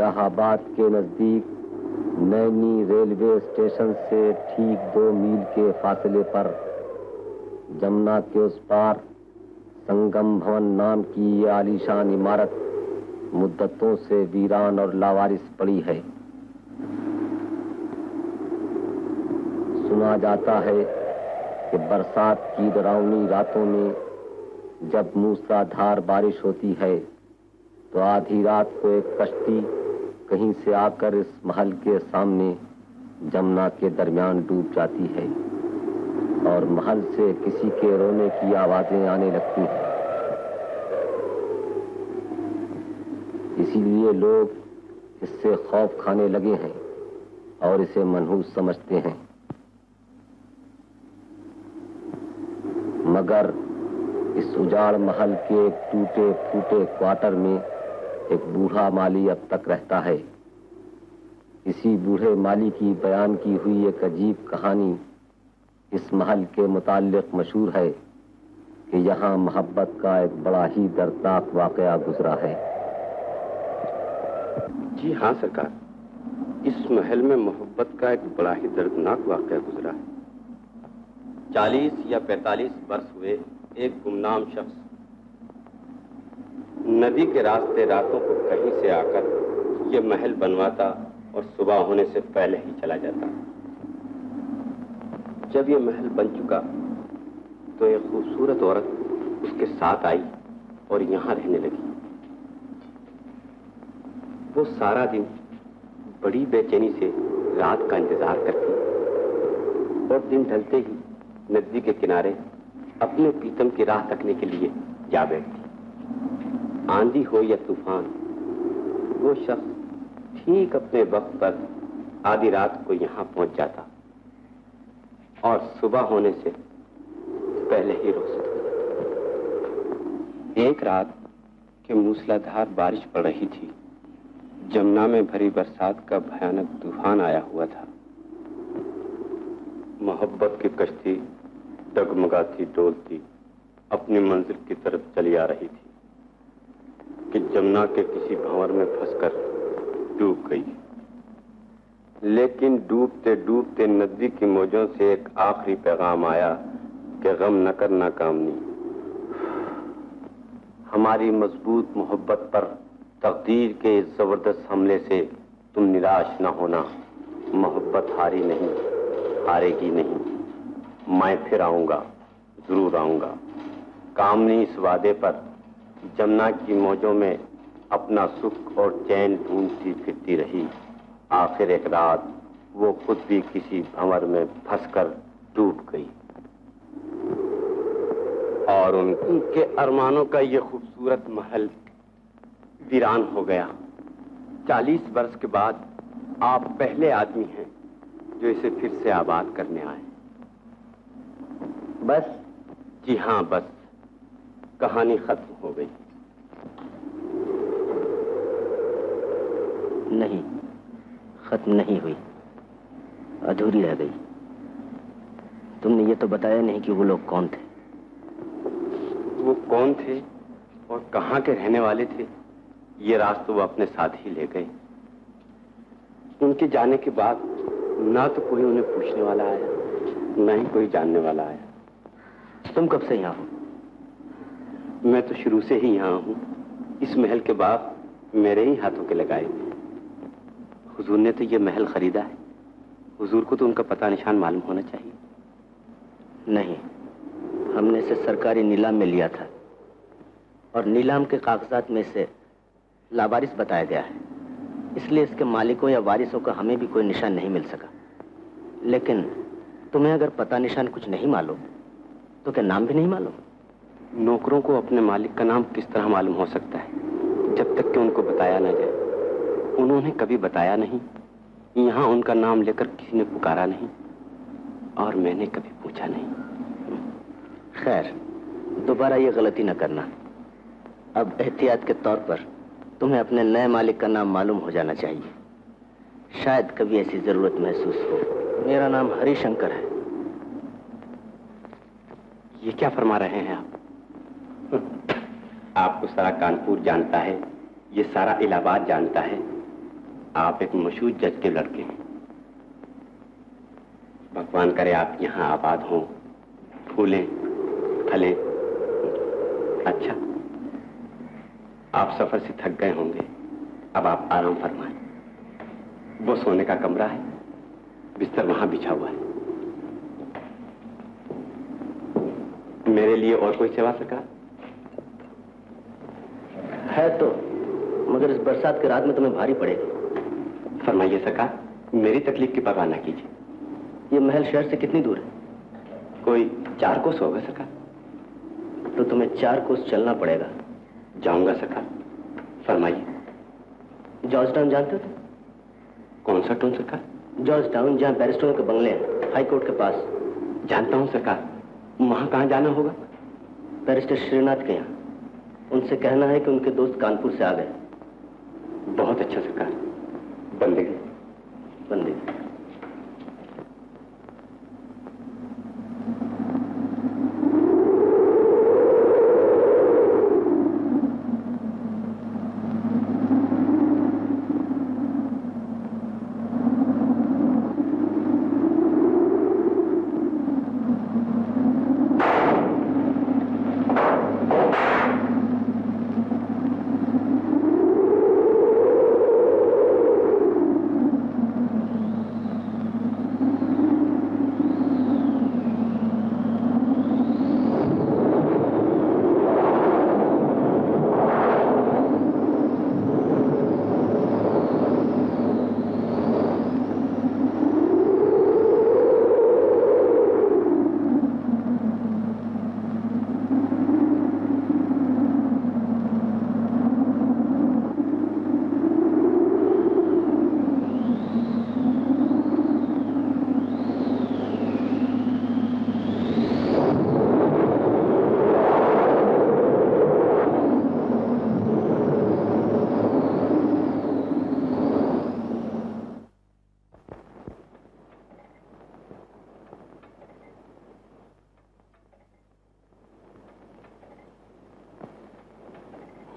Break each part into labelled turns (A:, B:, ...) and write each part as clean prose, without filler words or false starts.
A: इलाहाबाद के नजदीक Naini railway station से ठीक 2 मील के फासले पर जमुना के उस पार संगम भवन नाम की ये आलीशान इमारत मुद्दतों से वीरान और लावारिस पड़ी है। सुना जाता है कि बरसात की डरावनी रातों में जब मूसलाधार बारिश होती है तो आधी रात को एक कश्ती कहीं से आकर इस महल के सामने जमुना के दरमियान डूब जाती है और महल से किसी के रोने की आवाजें आने लगती हैं। इसीलिए लोग इससे खौफ खाने लगे हैं और इसे मनहूस समझते हैं। मगर इस उजाड़ महल के एक टूटे फूटे क्वार्टर में एक बूढ़ा माली अब तक रहता है। इसी बूढ़े माली की बयान की हुई एक अजीब कहानी इस महल के मुताल्लिक मशहूर है कि यहाँ मोहब्बत का एक बड़ा ही दर्दनाक वाकया गुजरा है।
B: जी हाँ सरकार, इस महल में मोहब्बत का एक बड़ा ही दर्दनाक वाकया गुजरा है। 40 या 45 वर्ष हुए एक गुमनाम शख्स नदी के रास्ते रातों को कहीं से आकर यह महल बनवाता और सुबह होने से पहले ही चला जाता। जब यह महल बन चुका तो एक खूबसूरत औरत उसके साथ आई और यहां रहने लगी। वो सारा दिन बड़ी बेचैनी से रात का इंतजार करती और दिन ढलते ही नदी के किनारे अपने प्रीतम की राह तकने के लिए जा बैठती। आंधी हो या तूफान, वो शख्स ठीक अपने वक्त पर आधी रात को यहां पहुंच जाता और सुबह होने से पहले ही रुखसत हो जाता। एक रात के मूसलाधार बारिश पड़ रही थी। जमुना में भरी बरसात का भयानक तूफान आया हुआ था। मोहब्बत की कश्ती डगमगाती डोलती अपनी मंजिल की तरफ चली आ रही थी कि जमुना के किसी भंवर में फंसकर डूब गई। लेकिन डूबते डूबते नदी की मौजों से एक आखिरी पैगाम आया कि गम न कर नाकामनी। हमारी मजबूत मोहब्बत पर तकदीर के इस जबरदस्त हमले से तुम निराश न होना। मोहब्बत हारी नहीं, हारेगी नहीं। मैं फिर आऊंगा, जरूर आऊंगा। कामनी इस वादे पर जमुना की मौजों में अपना सुख और चैन ढूंढती फिरती रही। आखिर एक रात वो खुद भी किसी भंवर में फंसकर डूब गई और उनके अरमानों का ये खूबसूरत महल वीरान हो गया। 40 वर्ष के बाद आप पहले आदमी हैं जो इसे फिर से आबाद करने आए।
A: बस?
B: जी हाँ, बस। कहानी खत्म हो गई।
A: नहीं, खत्म नहीं हुई, अधूरी रह गई। तुमने ये तो बताया नहीं कि वो लोग कौन थे।
B: वो कौन थे और कहाँ के रहने वाले थे, ये राज तो वो अपने साथ ही ले गए। उनके जाने के बाद ना तो कोई उन्हें पूछने वाला आया, ना ही कोई जानने वाला आया।
A: तुम कब से यहाँ हो?
B: मैं तो शुरू से ही यहाँ हूँ। इस महल के बाप मेरे ही हाथों के लगाए हुए। हुजूर ने तो ये महल खरीदा है। हुजूर को तो उनका पता निशान मालूम होना चाहिए।
A: नहीं, हमने इसे सरकारी नीलाम में लिया था और नीलाम के कागजात में इसे लावारिस बताया गया है। इसलिए इसके मालिकों या वारिसों का हमें भी कोई निशान नहीं मिल सका। लेकिन तुम्हें अगर पता निशान कुछ नहीं मालूम तो क्या नाम भी नहीं मालूम?
B: नौकरों को अपने मालिक का नाम किस तरह मालूम हो सकता है जब तक कि उनको बताया ना जाए। उन्होंने कभी बताया नहीं, यहाँ उनका नाम लेकर किसी ने पुकारा नहीं और मैंने कभी पूछा नहीं।
A: खैर, दोबारा ये गलती न करना। अब एहतियात के तौर पर तुम्हें अपने नए मालिक का नाम मालूम हो जाना चाहिए। शायद कभी ऐसी जरूरत महसूस हो। मेरा नाम हरिशंकर है।
B: ये क्या फरमा रहे हैं आप? आपको सारा कानपुर जानता है, ये सारा इलाहाबाद जानता है आप एक मशहूर जज के लड़के हैं। भगवान करे आप यहाँ आबाद हों, फूलें फलें। अच्छा, आप सफर से थक गए होंगे, अब आप आराम फरमाएं। वो सोने का कमरा है, बिस्तर वहां बिछा हुआ है। मेरे लिए और कोई सेवा सरकार?
A: है तो, मगर इस बरसात की रात में तुम्हें भारी पड़ेगी।
B: फरमाइए सरकार, मेरी तकलीफ की परवाह ना कीजिए।
A: ये महल शहर से कितनी दूर है?
B: कोई 4 कोस होगा सरकार।
A: तो तुम्हें 4 कोस चलना पड़ेगा।
B: जाऊंगा सरकार। फरमाइए।
A: जॉर्ज टाउन जानते हो तुम?
B: कौन सा टाउन सरकार?
A: जॉर्ज टाउन, जहाँ बैरिस्टरों के बंगले हैं, हाई कोर्ट के पास।
B: जानता हूँ सरकार। वहां कहाँ जाना होगा?
A: बैरिस्टर श्रीनाथ के यहाँ। उनसे कहना है कि उनके दोस्त कानपुर से आ गए।
B: बहुत अच्छा सरकार। बंदेगी।
A: बंदेगी।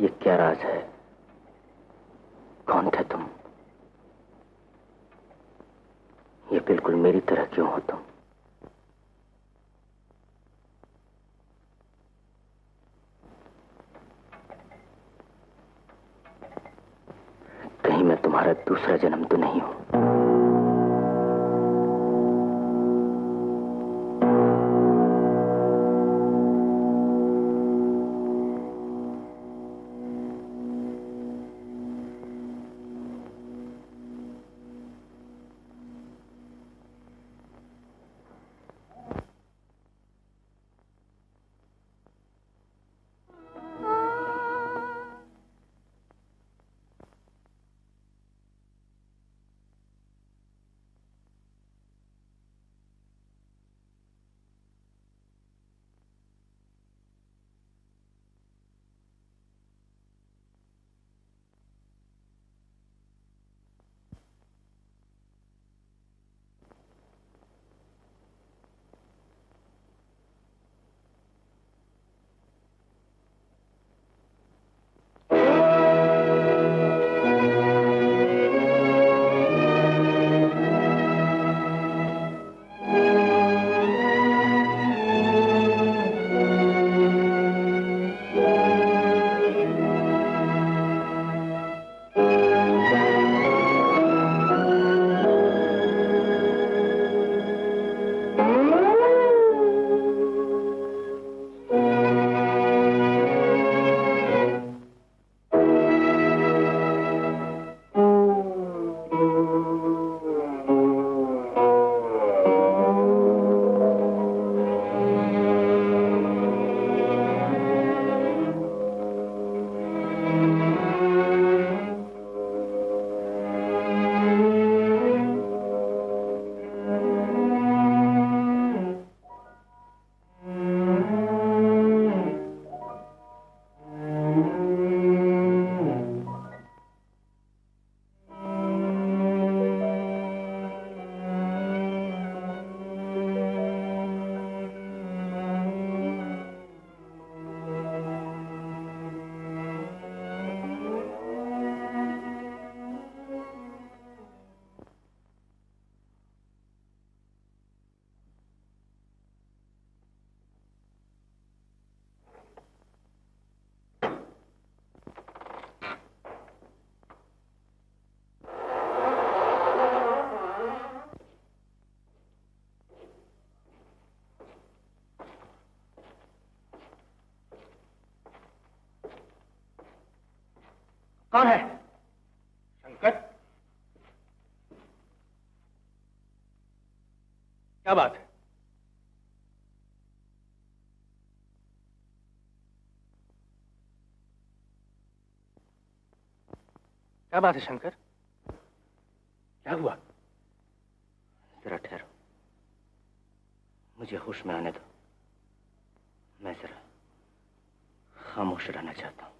A: ये क्या राज है? कौन थे तुम? ये बिल्कुल मेरी तरह क्यों हो तुम? कहीं मैं तुम्हारा दूसरा जन्म तो नहीं हूं?
C: कौन है? शंकर, क्या बात है? क्या बात है शंकर? क्या हुआ?
D: जरा ठहरो, मुझे होश में आने दो। मैं जरा खामोश रहना चाहता हूं।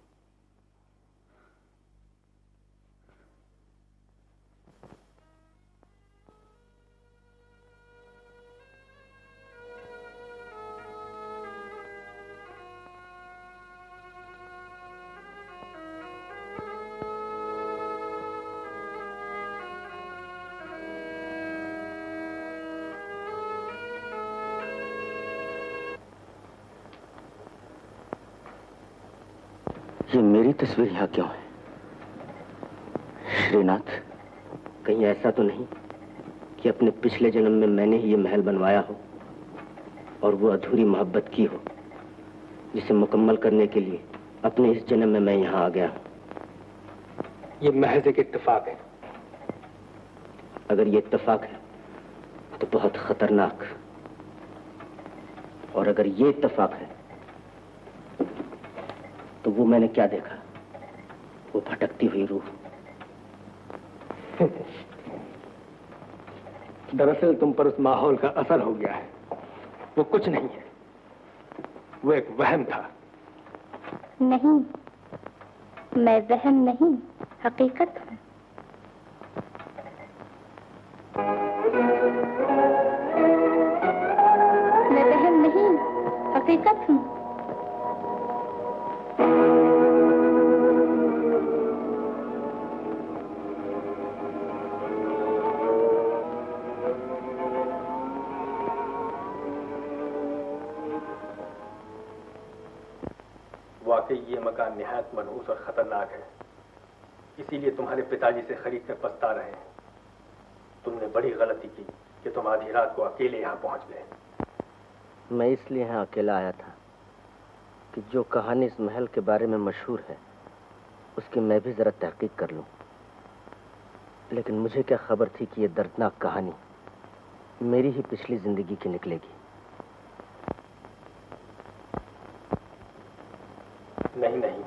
D: ये मेरी तस्वीर यहां क्यों है? श्रीनाथ, कहीं ऐसा तो नहीं कि अपने पिछले जन्म में मैंने ही ये महल बनवाया हो और वो अधूरी मोहब्बत की हो जिसे मुकम्मल करने के लिए अपने इस जन्म में मैं यहां आ गया हूं।
C: ये महज एक इत्तेफाक है।
D: अगर ये इत्तेफाक है तो बहुत खतरनाक, और अगर ये इत्तेफाक है तो वो मैंने क्या देखा? वो भटकती हुई रूह।
C: दरअसल तुम पर उस माहौल का असर हो गया है। वो कुछ नहीं है, वो एक वहम था।
E: नहीं, मैं वहम नहीं, हकीकत हूं। मैं वहम नहीं, हकीकत हूं।
C: वाकई ये मकान निहायत मनहूस और खतरनाक है, इसीलिए तुम्हारे पिताजी से खरीद कर पछता रहे हैं। तुमने बड़ी गलती की कि तुम आधी रात को अकेले यहाँ पहुंच गए।
D: मैं इसलिए यहाँ अकेला आया था कि जो कहानी इस महल के बारे में मशहूर है उसकी मैं भी जरा तहकीक कर लूं। लेकिन मुझे क्या खबर थी कि ये दर्दनाक कहानी मेरी ही पिछली जिंदगी की निकलेगी।
C: नहीं नहीं,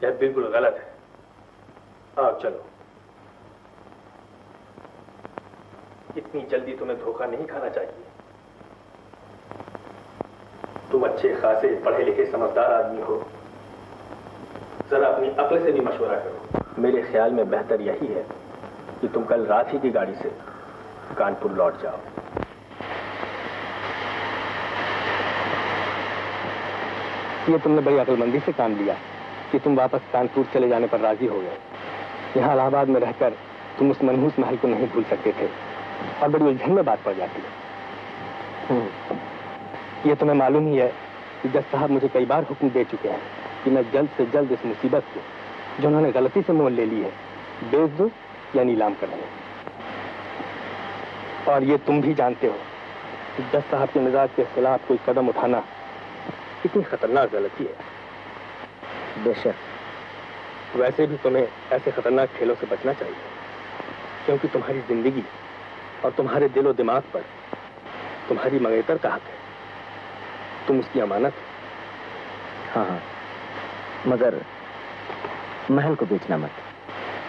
C: यह बिल्कुल गलत है। आओ चलो। इतनी जल्दी तुम्हें धोखा नहीं खाना चाहिए। तुम अच्छे खासे पढ़े लिखे समझदार आदमी हो, जरा अपनी अक्ल से भी मशवरा करो। मेरे ख्याल में बेहतर यही है कि तुम कल रात ही की गाड़ी से कानपुर लौट जाओ। ये तुमने बड़ी अक्लमंदी से काम लिया कि तुम वापस कानपुर चले जाने पर राजी हो गए। यहाँ इलाहाबाद में रहकर तुम उस मनहूस महल को नहीं भूल सकते थे और बड़ी उलझन में बात पड़ जाती है। ये तुम्हें मालूम ही है कि जज साहब मुझे कई बार हुक्म दे चुके हैं कि मैं जल्द से जल्द इस मुसीबत को, जो उन्होंने गलती से मोल ले ली है, बेच दूं या नीलाम कर दूं। और ये तुम भी जानते हो कि जज साहब के मिजाज के खिलाफ कोई कदम उठाना कितनी खतरनाक गलती है। बेशक वैसे भी तुम्हें ऐसे खतरनाक खेलों से बचना चाहिए, क्योंकि तुम्हारी जिंदगी और तुम्हारे दिलो दिमाग पर तुम्हारी मंगेतर का हक है। तुम उसकी अमानत हो।
D: हाँ हाँ, मगर महल को बेचना मत।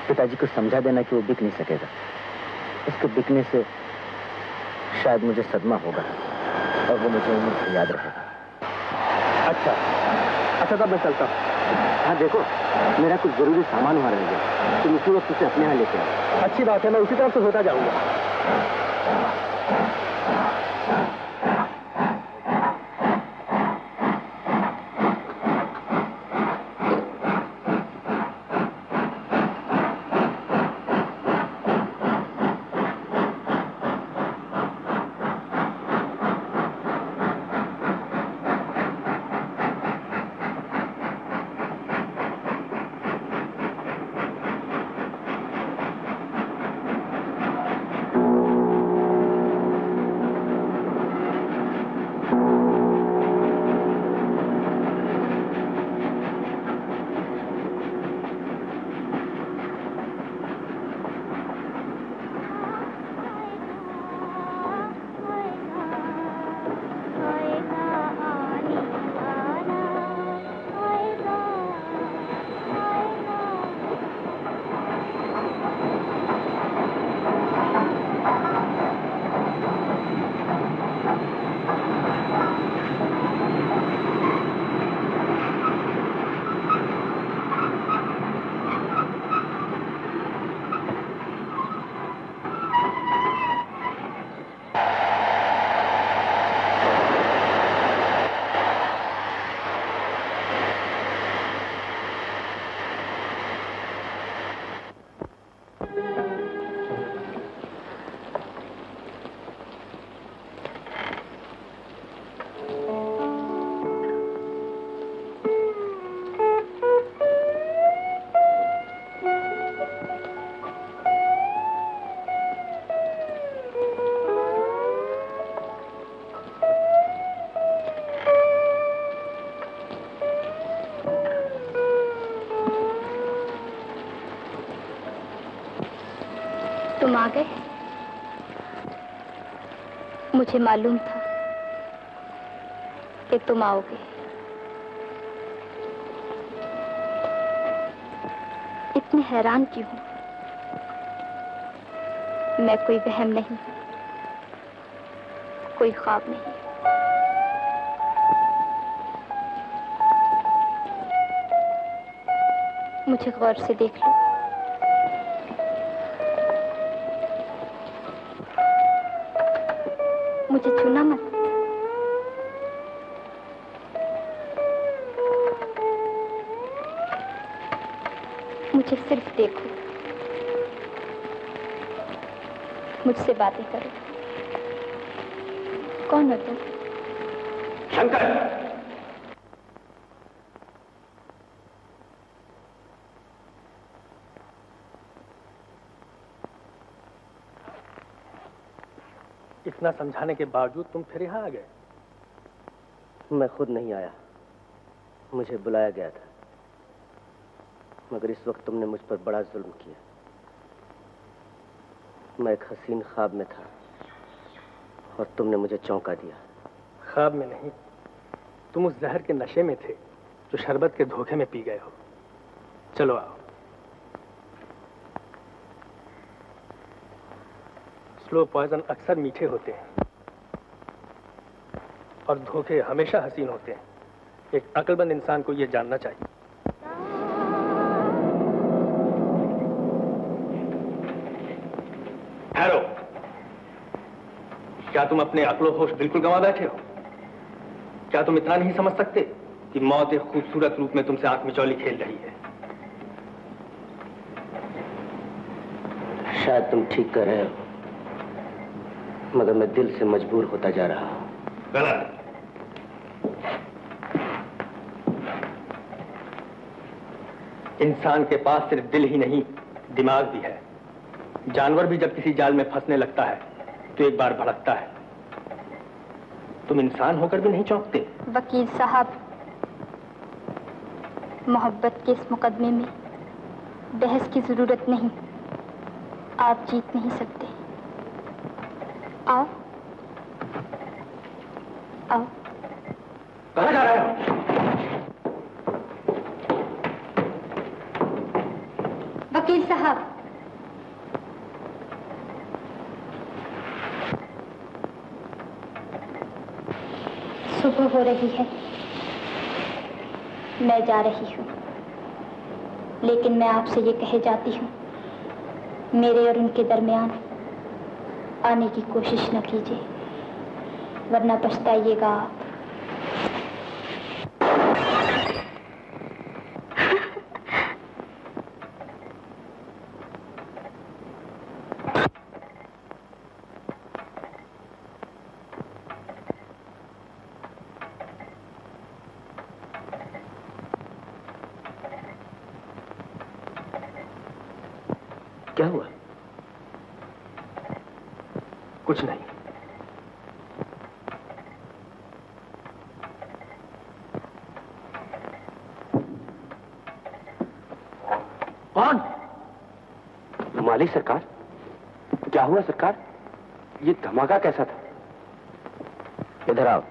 D: पिताजी को समझा देना कि वो बिक नहीं सकेगा। उसके बिकने से शायद मुझे सदमा होगा और वो मुझे उम्र से याद रहेगा। अच्छा तब मैं चलता हूँ। हाँ देखो, मेरा कुछ जरूरी सामान वहाँ रह गया, तुम उसी वक्त उसे अपने यहाँ लेके आओ।
C: अच्छी बात है, मैं उसी तरफ से होता जाऊंगा।
E: आ गए। मुझे मालूम था कि तुम आओगे। इतने हैरान क्यों हो? मैं कोई वहम नहीं, कोई ख्वाब नहीं। मुझे गौर से देख लो। मुझे छूना मत। मुझे सिर्फ देखो, मुझसे बातें करो। कौन हो तुम?
B: शंकर!
C: इतना समझाने के बावजूद तुम फिर यहाँ आ गए?
D: मैं खुद नहीं आया, मुझे बुलाया गया था। मगर इस वक्त तुमने मुझ पर बड़ा जुल्म किया। मैं एक हसीन ख्वाब में था और तुमने मुझे चौंका दिया।
C: ख्वाब में नहीं, तुम उस जहर के नशे में थे जो शरबत के धोखे में पी गए हो। चलो आओ। स्लो पॉइजन अक्सर मीठे होते हैं और धोखे हमेशा हसीन होते हैं। एक अक्लमंद इंसान को यह जानना चाहिए। हैरो, क्या तुम अपने अक्लो होश बिल्कुल गंवा बैठे हो? क्या तुम इतना नहीं समझ सकते कि मौत एक खूबसूरत रूप में तुमसे आंख मिचौली खेल रही है?
D: शायद तुम ठीक कह रहे हो, मगर मैं दिल से मजबूर होता जा रहा हूं।
C: गलत। इंसान के पास सिर्फ दिल ही नहीं, दिमाग भी है। जानवर भी जब किसी जाल में फंसने लगता है तो एक बार भड़कता है। तुम इंसान होकर भी नहीं चौंकते?
E: वकील साहब, मोहब्बत के इस मुकदमे में बहस की जरूरत नहीं। आप जीत नहीं सकते। आओ आओ।
C: कहाँ जा रहे हो?
E: वकील साहब, सुबह हो रही है, मैं जा रही हूँ। लेकिन मैं आपसे ये कहे जाती हूँ, मेरे और उनके दरमियान आने की कोशिश न कीजिए, वरना पछताइएगा आप।
D: क्या हुआ?
C: कुछ नहीं।
B: कौन? मालिक सरकार। क्या हुआ सरकार? ये धमाका कैसा था?
D: इधर आओ।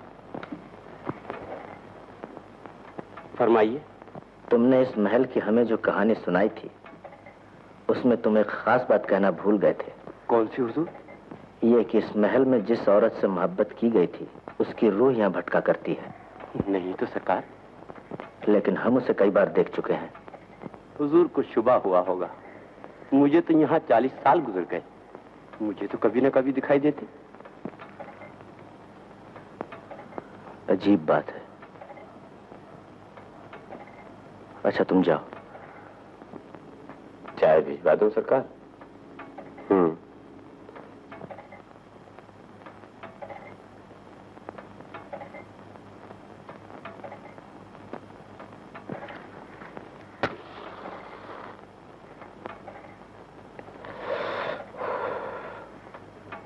B: फरमाइए।
D: तुमने इस महल की हमें जो कहानी सुनाई थी, उसमें तुम एक खास बात कहना भूल गए थे।
B: कौन सी हुजूर?
D: ये कि इस महल में जिस औरत से मोहब्बत की गई थी, उसकी रूह यहाँ भटका करती है।
B: नहीं तो सरकार।
D: लेकिन हम उसे कई बार देख चुके हैं।
B: हुजूर को शुबा हुआ होगा। मुझे तो यहाँ 40 साल गुजर गए, मुझे तो कभी न कभी दिखाई देती।
D: अजीब बात है। अच्छा तुम जाओ।
B: चाय भिजवा दो सरकार।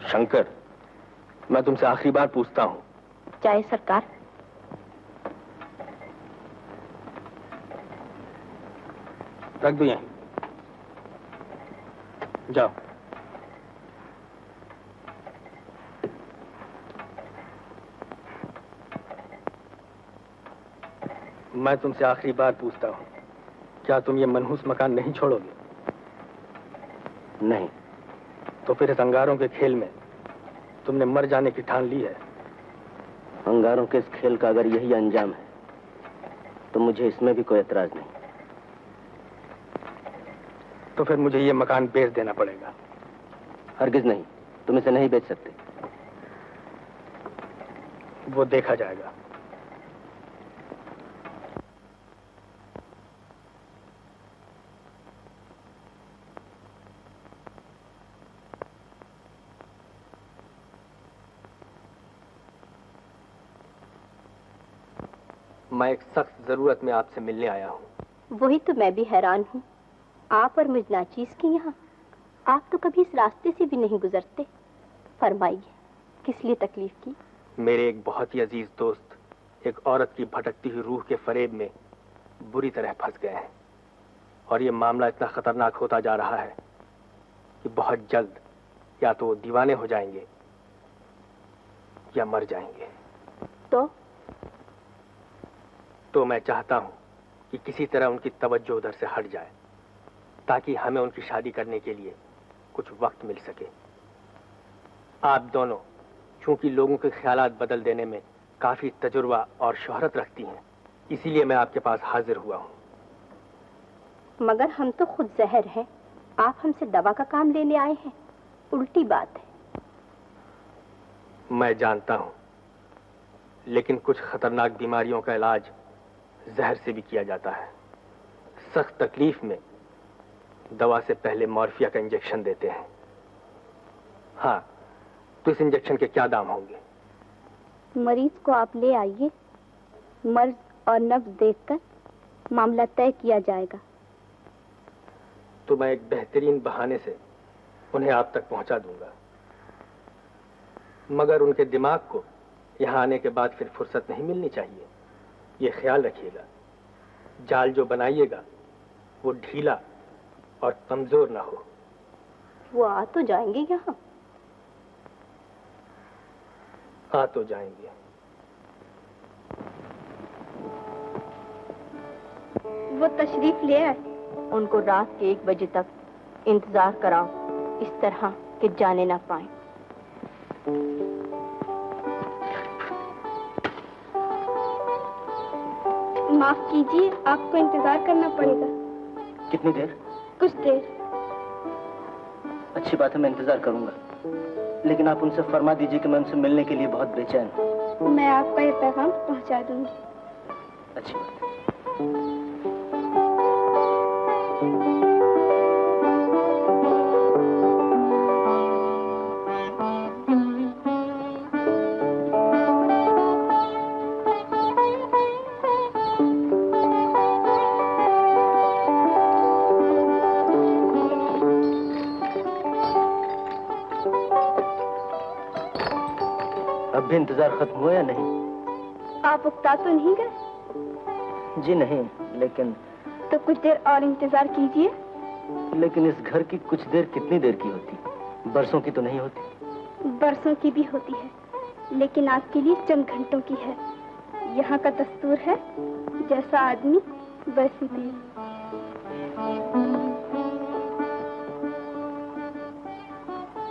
C: शंकर, मैं तुमसे आखिरी बार पूछता हूं।
E: चाहे सरकार।
C: रख दो यहीं। जाओ। मैं तुमसे आखिरी बार पूछता हूँ, क्या तुम ये मनहूस मकान नहीं छोड़ोगे?
D: नहीं।
C: तो फिर इस अंगारों के खेल में तुमने मर जाने की ठान ली है।
D: अंगारों के इस खेल का अगर यही अंजाम है तो मुझे इसमें भी कोई एतराज नहीं।
C: तो फिर मुझे ये मकान बेच देना पड़ेगा।
D: हरगिज नहीं, तुम इसे नहीं बेच सकते।
C: वो देखा जाएगा। मैं एक सख्त जरूरत में आपसे मिलने आया हूँ।
F: वही तो मैं भी हैरान हूँ, आप और मुझ नाचीज की यहाँ। आप तो कभी इस रास्ते से भी नहीं गुजरते। फरमाइए, किस लिए तकलीफ की?
C: मेरे एक बहुत ही अजीज दोस्त एक औरत की भटकती हुई रूह के फरेब में बुरी तरह फंस गए हैं, और ये मामला इतना खतरनाक होता जा रहा है कि बहुत जल्द या तो वो दीवाने हो जाएंगे या मर जाएंगे। तो मैं चाहता हूं कि किसी तरह उनकी तवज्जो उधर से हट जाए, ताकि हमें उनकी शादी करने के लिए कुछ वक्त मिल सके। आप दोनों चूंकि लोगों के ख्यालात बदल देने में काफी तजुर्बा और शोहरत रखती हैं, इसीलिए मैं आपके पास हाजिर हुआ हूं।
F: मगर हम तो खुद जहर हैं, आप हमसे दवा का काम लेने आए हैं। उल्टी बात है।
C: मैं जानता हूं, लेकिन कुछ खतरनाक बीमारियों का इलाज जहर से भी किया जाता है। सख्त तकलीफ में दवा से पहले मॉर्फिया का इंजेक्शन देते हैं। हाँ, तो इस इंजेक्शन के क्या दाम होंगे?
F: मरीज को आप ले आइए, मर्ज और नब्ज देखकर मामला तय किया जाएगा।
C: तो मैं एक बेहतरीन बहाने से उन्हें आप तक पहुंचा दूंगा, मगर उनके दिमाग को यहां आने के बाद फिर फुर्सत नहीं मिलनी चाहिए। ये ख्याल रखिएगा, जाल जो बनाइएगा वो ढीला और कमजोर ना हो।
F: वो आ तो जाएंगे यहाँ?
C: आ तो जाएंगे।
F: वो तशरीफ ले आए। उनको रात के 1 बजे तक इंतजार कराओ, इस तरह कि जाने ना पाए। माफ कीजिए, आपको इंतजार करना पड़ेगा।
D: कितनी देर?
F: कुछ देर।
D: अच्छी बात है, मैं इंतजार करूंगा, लेकिन आप उनसे फरमा दीजिए कि मैं उनसे मिलने के लिए बहुत बेचैन हूँ।
F: मैं आपका ये पैगाम पहुंचा दूंगी।
D: अच्छी बात। अब भी इंतजार खत्म हुआ या नहीं?
F: आप उकता तो नहीं गए?
D: जी नहीं, लेकिन
F: तो कुछ देर और इंतजार कीजिए।
D: लेकिन इस घर की कुछ देर कितनी देर की होती? बरसों की तो नहीं होती।
F: बरसों की भी होती है, लेकिन आपके लिए चंद घंटों की है। यहाँ का दस्तूर है, जैसा आदमी वैसी देर।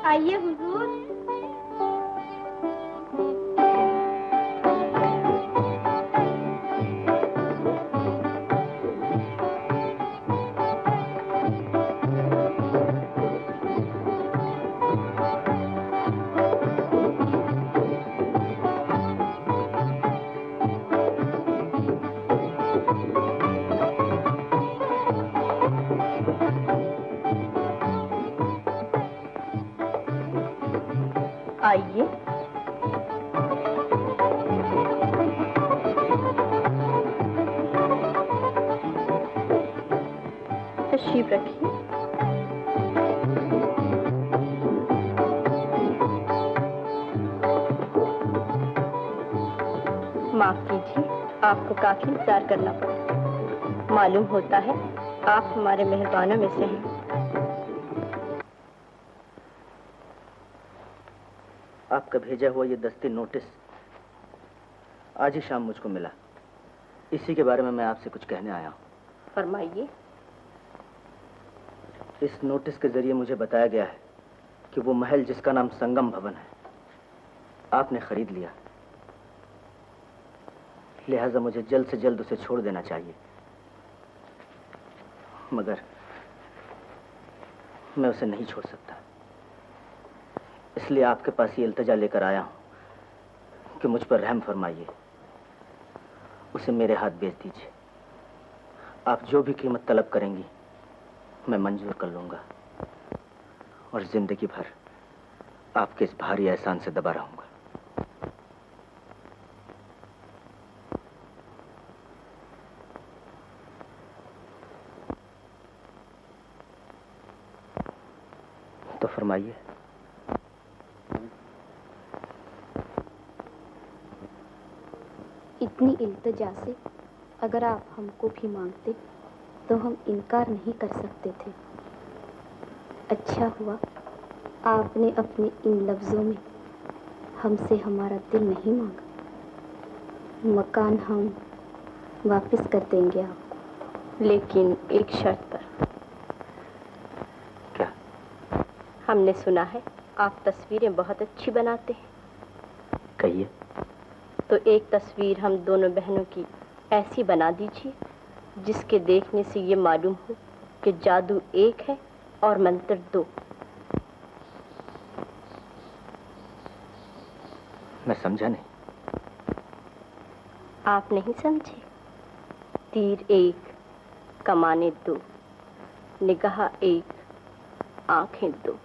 F: आइए हुजूर। आइए। तशरीफ रखिए। माफ कीजिए, आपको काफी इंतजार करना पड़ा। मालूम होता है आप हमारे मेहरबानों में से हैं।
D: आपका भेजा हुआ ये दस्ती नोटिस आज ही शाम मुझको मिला। इसी के बारे में मैं आपसे कुछ कहने आया हूँ।
F: फरमाइए।
D: इस नोटिस के जरिए मुझे बताया गया है कि वो महल जिसका नाम संगम भवन है आपने खरीद लिया, लिहाजा मुझे जल्द से जल्द उसे छोड़ देना चाहिए। मगर मैं उसे नहीं छोड़ सकता, इसलिए आपके पास ये इल्तिजा लेकर आया हूं कि मुझ पर रहम फरमाइए, उसे मेरे हाथ बेच दीजिए। आप जो भी कीमत तलब करेंगी मैं मंजूर कर लूंगा और जिंदगी भर आपके इस भारी एहसान से दबा रहूंगा। तो फरमाइए।
E: इतनी इल्तिजा से अगर आप हमको भी मांगते तो हम इनकार नहीं कर सकते थे। अच्छा हुआ आपने अपने इन लफ्ज़ों में हमसे हमारा दिल नहीं मांगा। मकान हम वापस कर देंगे आपको,
F: लेकिन एक शर्त पर।
D: क्या?
F: हमने सुना है आप तस्वीरें बहुत अच्छी बनाते हैं।
D: कहिए।
F: तो एक तस्वीर हम दोनों बहनों की ऐसी बना दीजिए जिसके देखने से ये मालूम हो कि जादू एक है और मंत्र दो।
D: मैं समझा नहीं।
F: आप नहीं समझे? तीर एक, कमाने दो, निगाह एक, आंखें दो।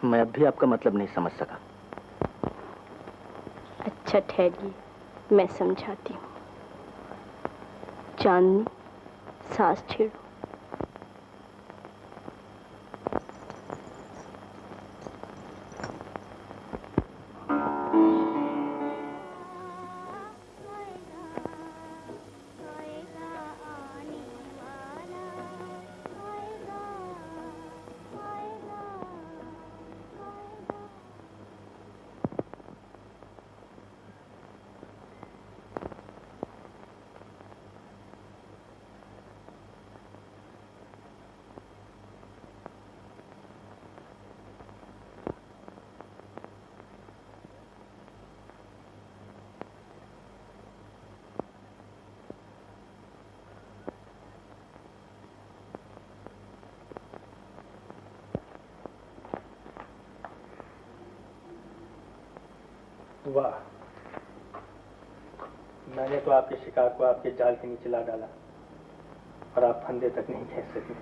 D: मैं अब भी आपका मतलब नहीं समझ सका।
F: अच्छा ठहरिए, मैं समझाती हूँ। चांदनी, सांस छेड़ो।
C: वाह, मैंने तो आपके शिकार को आपके जाल के नीचे ला डाला और आप फंदे तक नहीं खींच सके।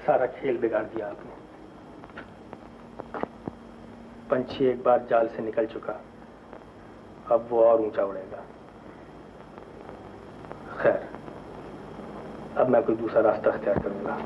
C: सारा खेल बिगाड़ दिया आपने। पंछी एक बार जाल से निकल चुका, अब वो और ऊंचा उड़ेगा। खैर, अब मैं कोई दूसरा रास्ता अख्तियार करूंगा।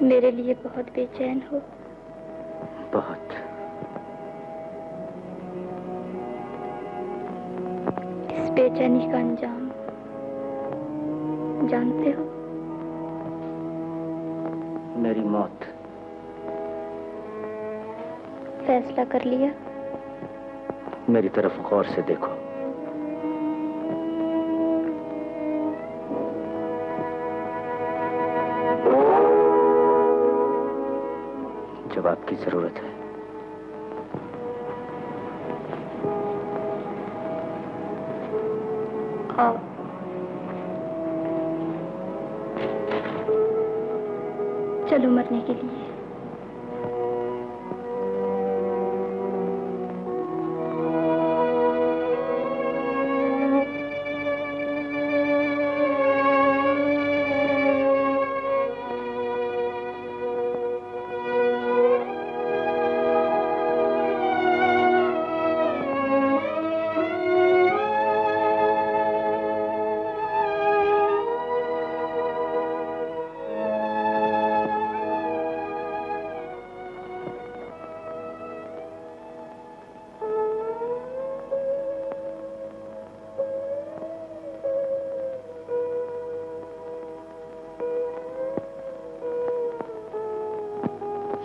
E: मेरे लिए बहुत बेचैन हो?
D: बहुत।
E: इस बेचैनी का अंजाम जानते हो?
D: मेरी मौत।
E: फैसला कर लिया?
D: मेरी तरफ गौर से देखो। जवाब की जरूरत है।
E: आओ। चलो मरने के लिए।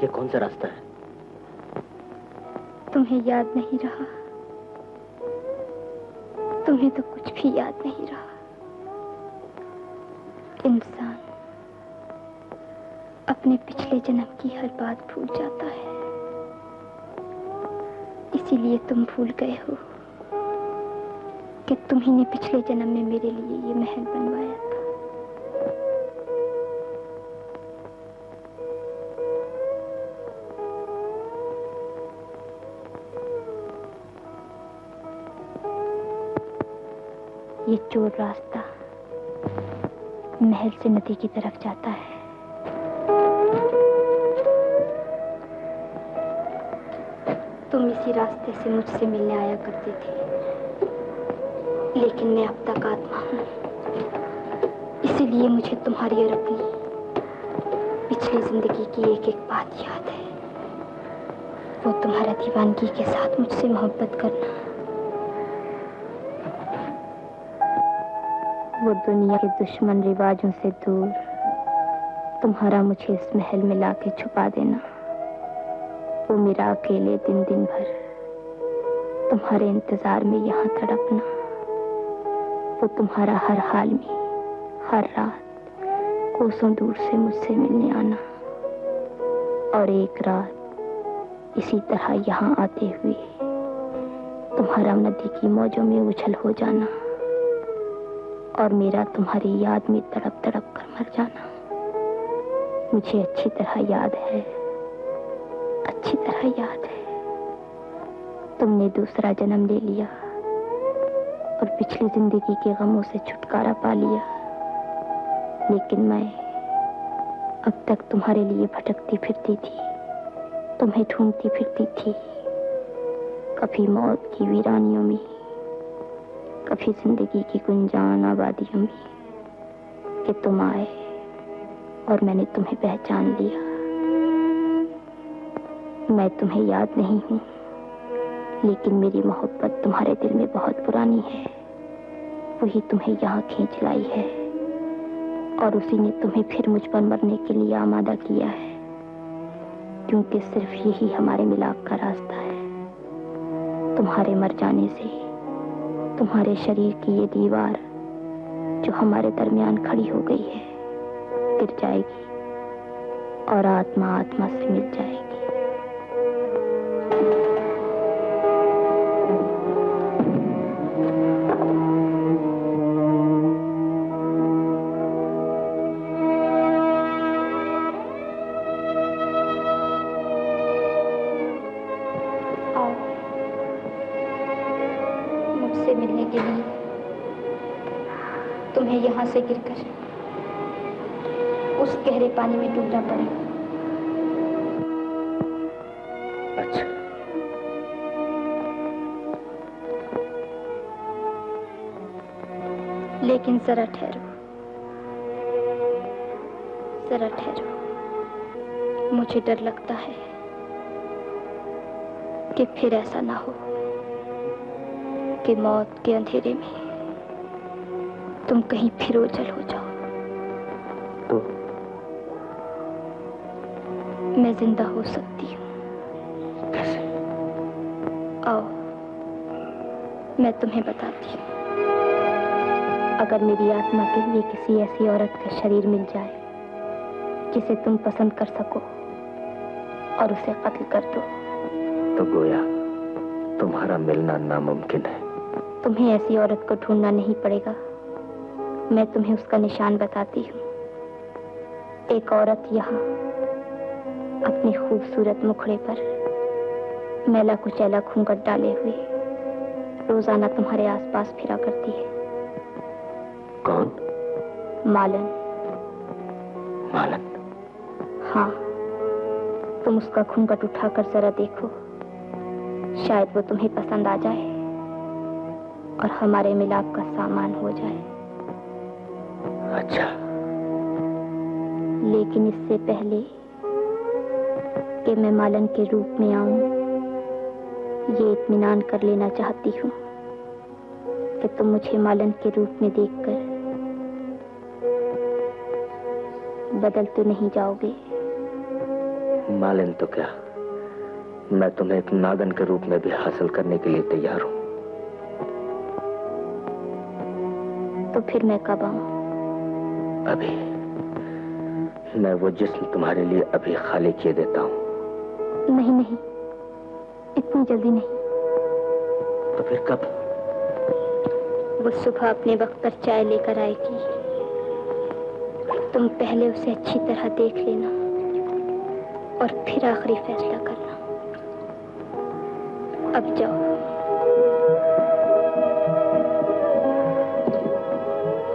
D: ये कौन सा रास्ता है?
E: तुम्हें याद नहीं रहा? तुम्हें तो कुछ भी याद नहीं रहा। इंसान अपने पिछले जन्म की हर बात भूल जाता है। इसीलिए तुम भूल गए हो कि तुम्ही ने पिछले जन्म में मेरे लिए ये महल बनवाया था। ये चोर रास्ता महल से नदी की तरफ जाता है। तुम इसी रास्ते से मुझसे मिलने आया करते थे, लेकिन मैं अब तक आत्मा हूँ। इसीलिए मुझे तुम्हारी और अपनी पिछली जिंदगी की एक एक बात याद है। वो तुम्हारा दीवानगी के साथ मुझसे मोहब्बत करना, वो दुनिया के दुश्मन रिवाजों से दूर तुम्हारा मुझे इस महल में लाके छुपा देना, वो मेरा अकेले दिन दिन भर तुम्हारे इंतजार में यहाँ तड़पना, वो तुम्हारा हर हाल में हर रात कोसों दूर से मुझसे मिलने आना, और एक रात इसी तरह यहाँ आते हुए तुम्हारा नदी की मौजों में उछल हो जाना, और मेरा तुम्हारी याद में तड़प तड़प कर मर जाना। मुझे अच्छी तरह याद है, अच्छी तरह याद है। तुमने दूसरा जन्म ले लिया और पिछली जिंदगी के गमों से छुटकारा पा लिया, लेकिन मैं अब तक तुम्हारे लिए भटकती फिरती थी, तुम्हें ढूंढती फिरती थी, कभी मौत की वीरानियों में, कभी जिंदगी की गुंजान आबादियों में, कि तुम आए और मैंने तुम्हें पहचान लिया। मैं तुम्हें याद नहीं हूं, लेकिन मेरी मोहब्बत तुम्हारे दिल में बहुत पुरानी है। वही तुम्हें यहाँ खींच लाई है, और उसी ने तुम्हें फिर मुझ पर मरने के लिए आमादा किया है, क्योंकि सिर्फ यही हमारे मिलाप का रास्ता है। तुम्हारे मर जाने से तुम्हारे शरीर की ये दीवार जो हमारे दरमियान खड़ी हो गई है गिर जाएगी, और आत्मा आत्मा से मिल जाएगी। मुझसे मिलने के लिए तुम्हें यहाँ से गिरकर उस गहरे पानी में डूबना पड़ेगा।
D: अच्छा,
E: लेकिन जरा ठहरो। जरा ठहरो, मुझे डर लगता है कि फिर ऐसा ना हो कि मौत के अंधेरे में तुम कहीं फिर ओझल हो जाओ।
D: तो
E: मैं जिंदा हो सकती हूँ।
D: कैसे?
E: आओ, मैं तुम्हें बताती हूँ। अगर मेरी आत्मा के लिए किसी ऐसी औरत का शरीर मिल जाए जिसे तुम पसंद कर सको और उसे कत्ल कर दो,
D: तो गोया तुम्हारा मिलना नामुमकिन है।
E: तुम्हें ऐसी औरत को ढूंढना नहीं पड़ेगा, मैं तुम्हें उसका निशान बताती हूँ। एक औरत यहाँ अपने खूबसूरत मुखड़े पर मैला कुचैला घूंघट डाले हुए रोजाना तुम्हारे आसपास फिरा करती है।
D: कौन?
E: मालन।
D: मालन?
E: हाँ, तुम उसका घूंघट उठाकर जरा देखो, शायद वो तुम्हें पसंद आ जाए और हमारे मिलाप का सामान हो जाए।
D: अच्छा,
E: लेकिन इससे पहले कि मैं मालन के रूप में आऊं, ये इत्मीनान कर लेना चाहती हूँ कि तुम मुझे मालन के रूप में देखकर बदल तो नहीं जाओगे।
D: मालन तो क्या, मैं तुम्हें एक नागन के रूप में भी हासिल करने के लिए तैयार हूँ।
E: तो फिर मैं कब आऊं?
D: अभी। मैं वो जिस्म तुम्हारे लिए अभी खाली किए देता हूँ।
E: नहीं नहीं, इतनी जल्दी नहीं।
D: तो फिर कब?
E: वो सुबह अपने वक्त पर चाय लेकर आएगी, तुम पहले उसे अच्छी तरह देख लेना और फिर आखिरी फैसला करना। अब जाओ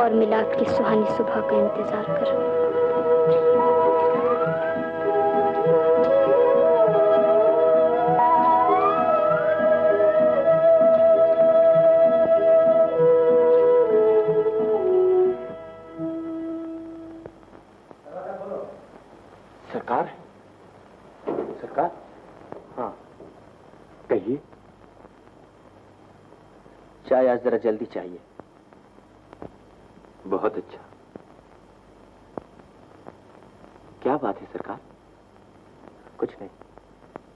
E: और मिलाप की सुहानी सुबह का इंतजार करो।
B: सरकार? सरकार? हाँ, कहिए।
D: चाय आज जरा जल्दी चाहिए।
B: बहुत अच्छा। क्या बात है सरकार?
D: कुछ नहीं,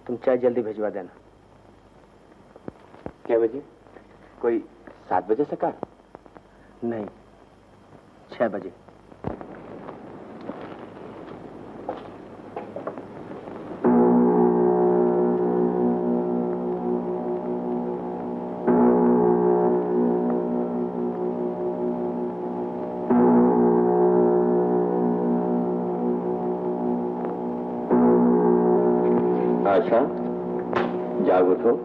D: तुम चाय जल्दी भिजवा देना।
B: क्या बजे? कोई 7 बजे सरकार?
D: नहीं, 6 बजे।
B: आशा, जाग उठो।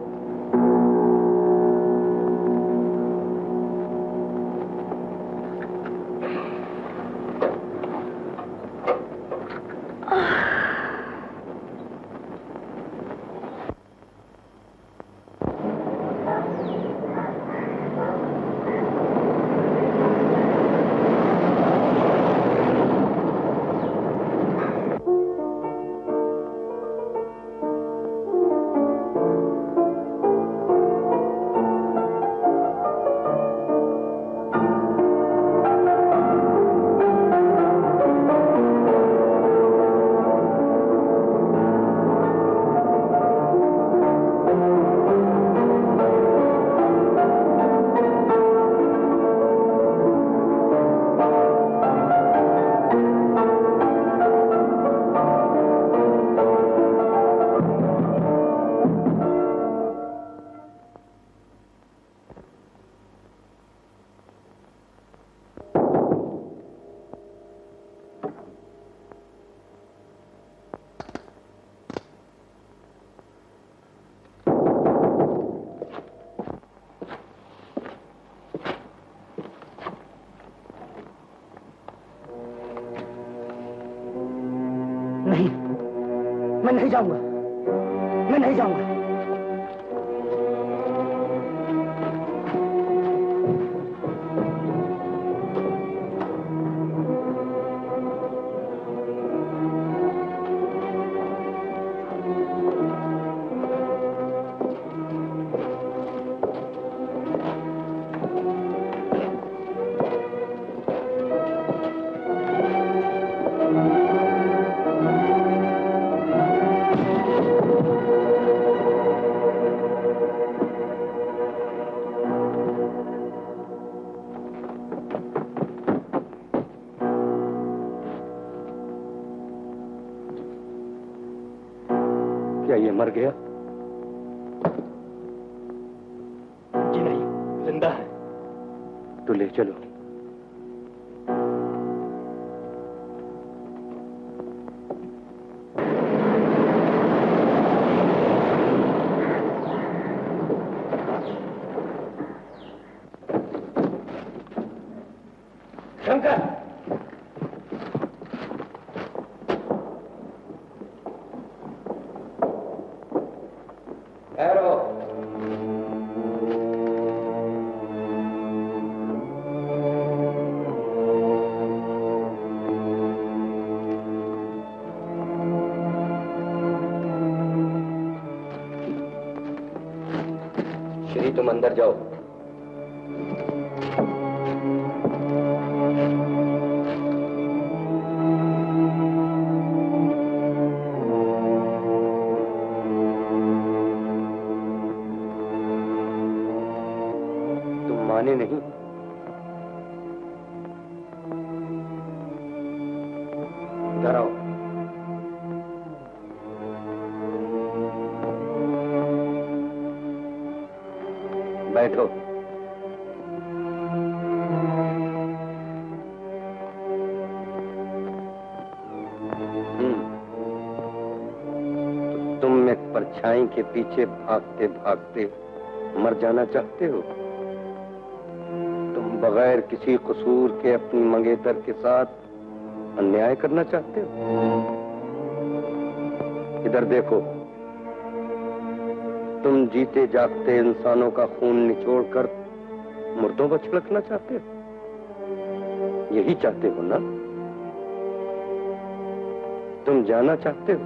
D: नहीं, मैं नहीं जाऊंगा, मैं नहीं जाऊंगा।
C: क्या ये मर गया? जी नहीं, जिंदा है। तो ले चलो। शंकर,
B: श्री तुम अंदर जाओ। तुम माने नहीं? इधर आओ। बैठो। तो तुम एक परछाई के पीछे भागते भागते मर जाना चाहते हो? तुम बगैर किसी कसूर के अपनी मंगेतर के साथ अन्याय करना चाहते हो? इधर देखो, तुम जीते जागते इंसानों का खून निचोड़कर मुर्दों पर छिड़कना चाहते हो? यही चाहते हो ना? तुम जाना चाहते हो?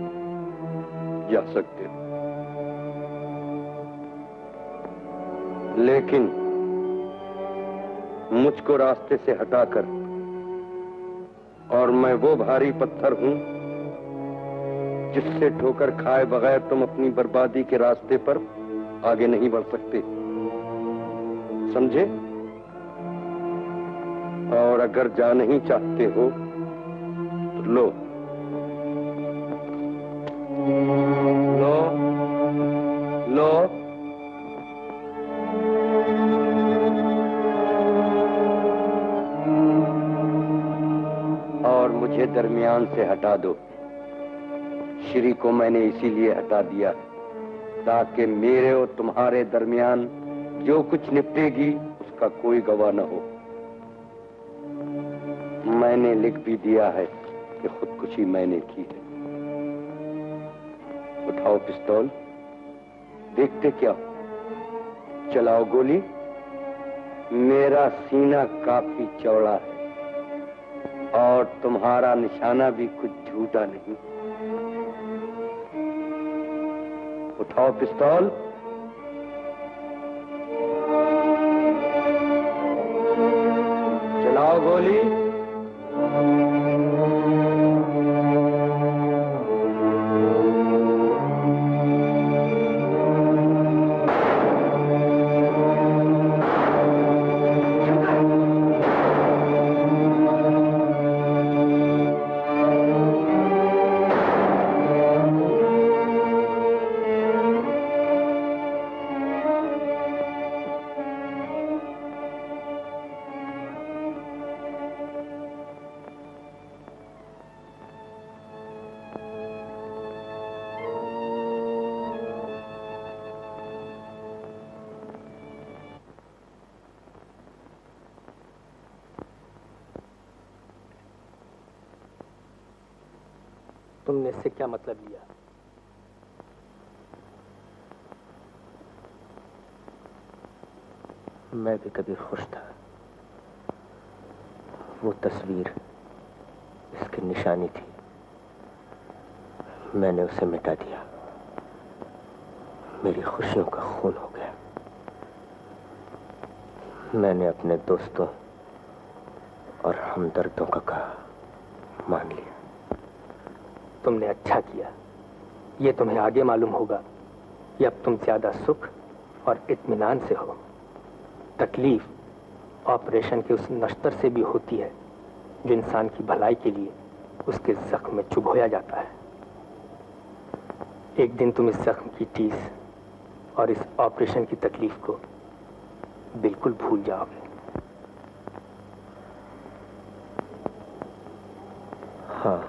B: जा सकते हो, लेकिन मुझको रास्ते से हटाकर, और मैं वो भारी पत्थर हूं जिससे ठोकर खाए बगैर तुम अपनी बर्बादी के रास्ते पर आगे नहीं बढ़ सकते, समझे? और अगर जा नहीं चाहते हो तो लो लो लो। और मुझे दरमियान से हटा दो। श्री को मैंने इसीलिए हटा दिया ताकि मेरे और तुम्हारे दरमियान जो कुछ निपटेगी उसका कोई गवाह न हो। मैंने लिख भी दिया है कि खुदकुशी मैंने की है। उठाओ पिस्तौल, देखते क्या हो? चलाओ गोली। मेरा सीना काफी चौड़ा है और तुम्हारा निशाना भी कुछ झूठा नहीं। उठाओ पिस्तौल। चलाओ गोली।
C: तुमने इससे क्या मतलब लिया?
D: मैं भी कभी खुश था। वो तस्वीर इसकी निशानी थी, मैंने उसे मिटा दिया। मेरी खुशियों का खून हो गया। मैंने अपने दोस्तों और हमदर्दों का कहा मान लिया।
C: तुमने अच्छा किया। ये तुम्हें आगे मालूम होगा कि अब तुम ज्यादा सुख और इत्मीनान से हो। तकलीफ ऑपरेशन के उस नश्तर से भी होती है जो इंसान की भलाई के लिए उसके जख्म में चुभोया जाता है। एक दिन तुम इस जख्म की टीस और इस ऑपरेशन की तकलीफ को बिल्कुल भूल जाओगे।
D: हाँ,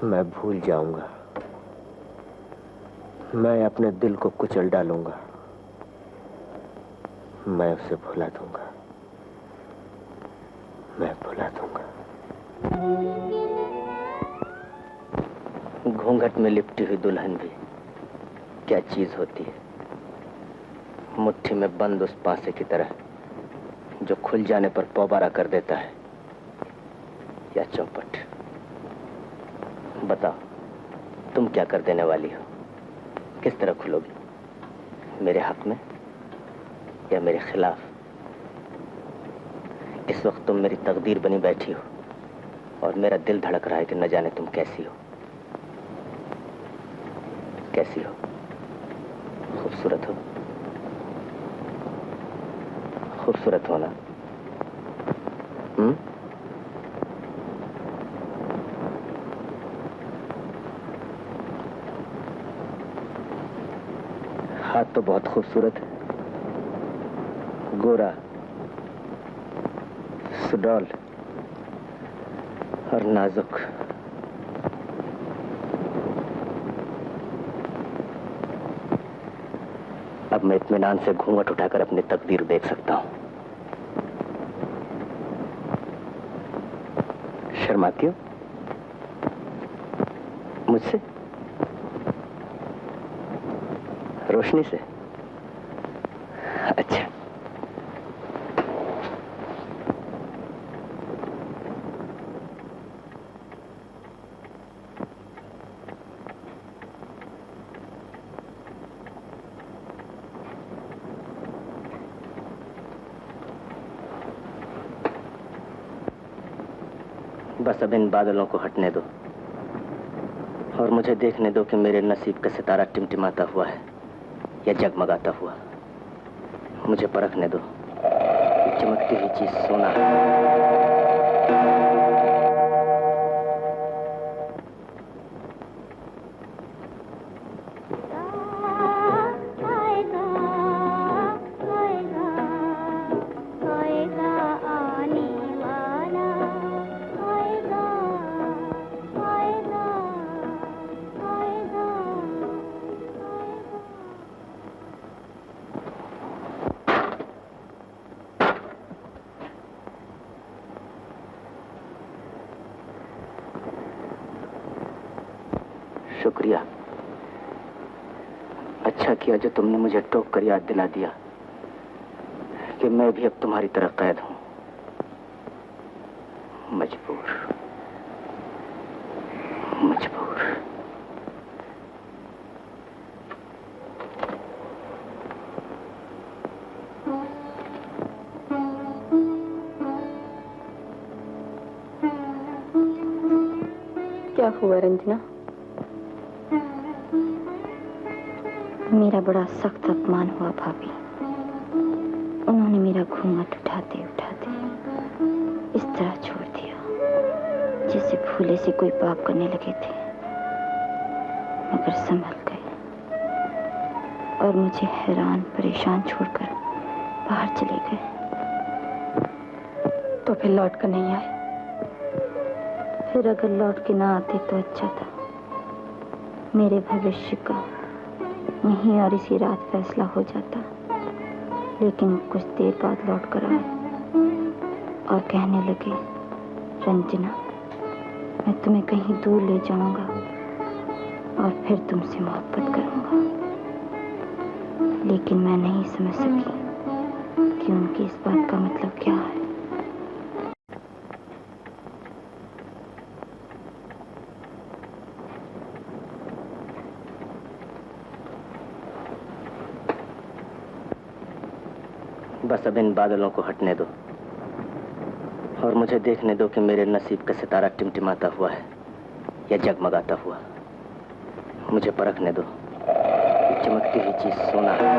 D: मैं भूल जाऊंगा। मैं अपने दिल को कुचल डालूंगा। मैं उसे भुला दूंगा। मैं भुला दूंगा। घूंघट में लिपटी हुई दुल्हन भी क्या चीज होती है, मुट्ठी में बंद उस पासे की तरह जो खुल जाने पर पौबारा कर देता है, या चौपट। बताओ, तुम क्या कर देने वाली हो? किस तरह खुलोगी? मेरे हक में या मेरे खिलाफ? इस वक्त तुम मेरी तकदीर बनी बैठी हो और मेरा दिल धड़क रहा है कि न जाने तुम कैसी हो। कैसी हो? खूबसूरत हो? खूबसूरत हो ना? हाथ तो बहुत खूबसूरत है, गोरा, सुडौल और नाजुक। अब मैं इत्मीनान से घूंघट उठाकर अपनी तकदीर देख सकता हूं। शर्माती हो मुझसे? रोशनी से? अच्छा, बस अब इन बादलों को हटने दो और मुझे देखने दो कि मेरे नसीब का सितारा टिमटिमाता हुआ है या जगमगाता हुआ। मुझे परखने दो, चमकती हुई चीज सोना है। शुक्रिया, अच्छा किया जो तुमने मुझे टोक कर याद दिला दिया कि मैं भी अब तुम्हारी तरह कैद हूं। मजबूर।
E: क्या हुआ रंजना? मेरा बड़ा सख्त अपमान हुआ भाभी। उन्होंने मेरा घूंघट उठाते उठाते इस तरह छोड़ दिया जैसे फूले से कोई पाप करने लगे थे, मगर संभल गए और मुझे हैरान परेशान छोड़कर बाहर चले गए। तो फिर लौट कर नहीं आए? फिर अगर लौट के ना आते तो अच्छा था। मेरे भविष्य का यहीं और इसी रात फैसला हो जाता। लेकिन कुछ देर बाद लौट कर आए और कहने लगे, रंजना, मैं तुम्हें कहीं दूर ले जाऊंगा और फिर तुमसे मोहब्बत करूंगा। लेकिन मैं नहीं समझ सकी कि उनकी इस बात का मतलब क्या है।
D: बस अब इन बादलों को हटने दो और मुझे देखने दो कि मेरे नसीब का सितारा टिमटिमाता हुआ है या जगमगाता हुआ। मुझे परखने दो, चमकती हुई चीज सोना है।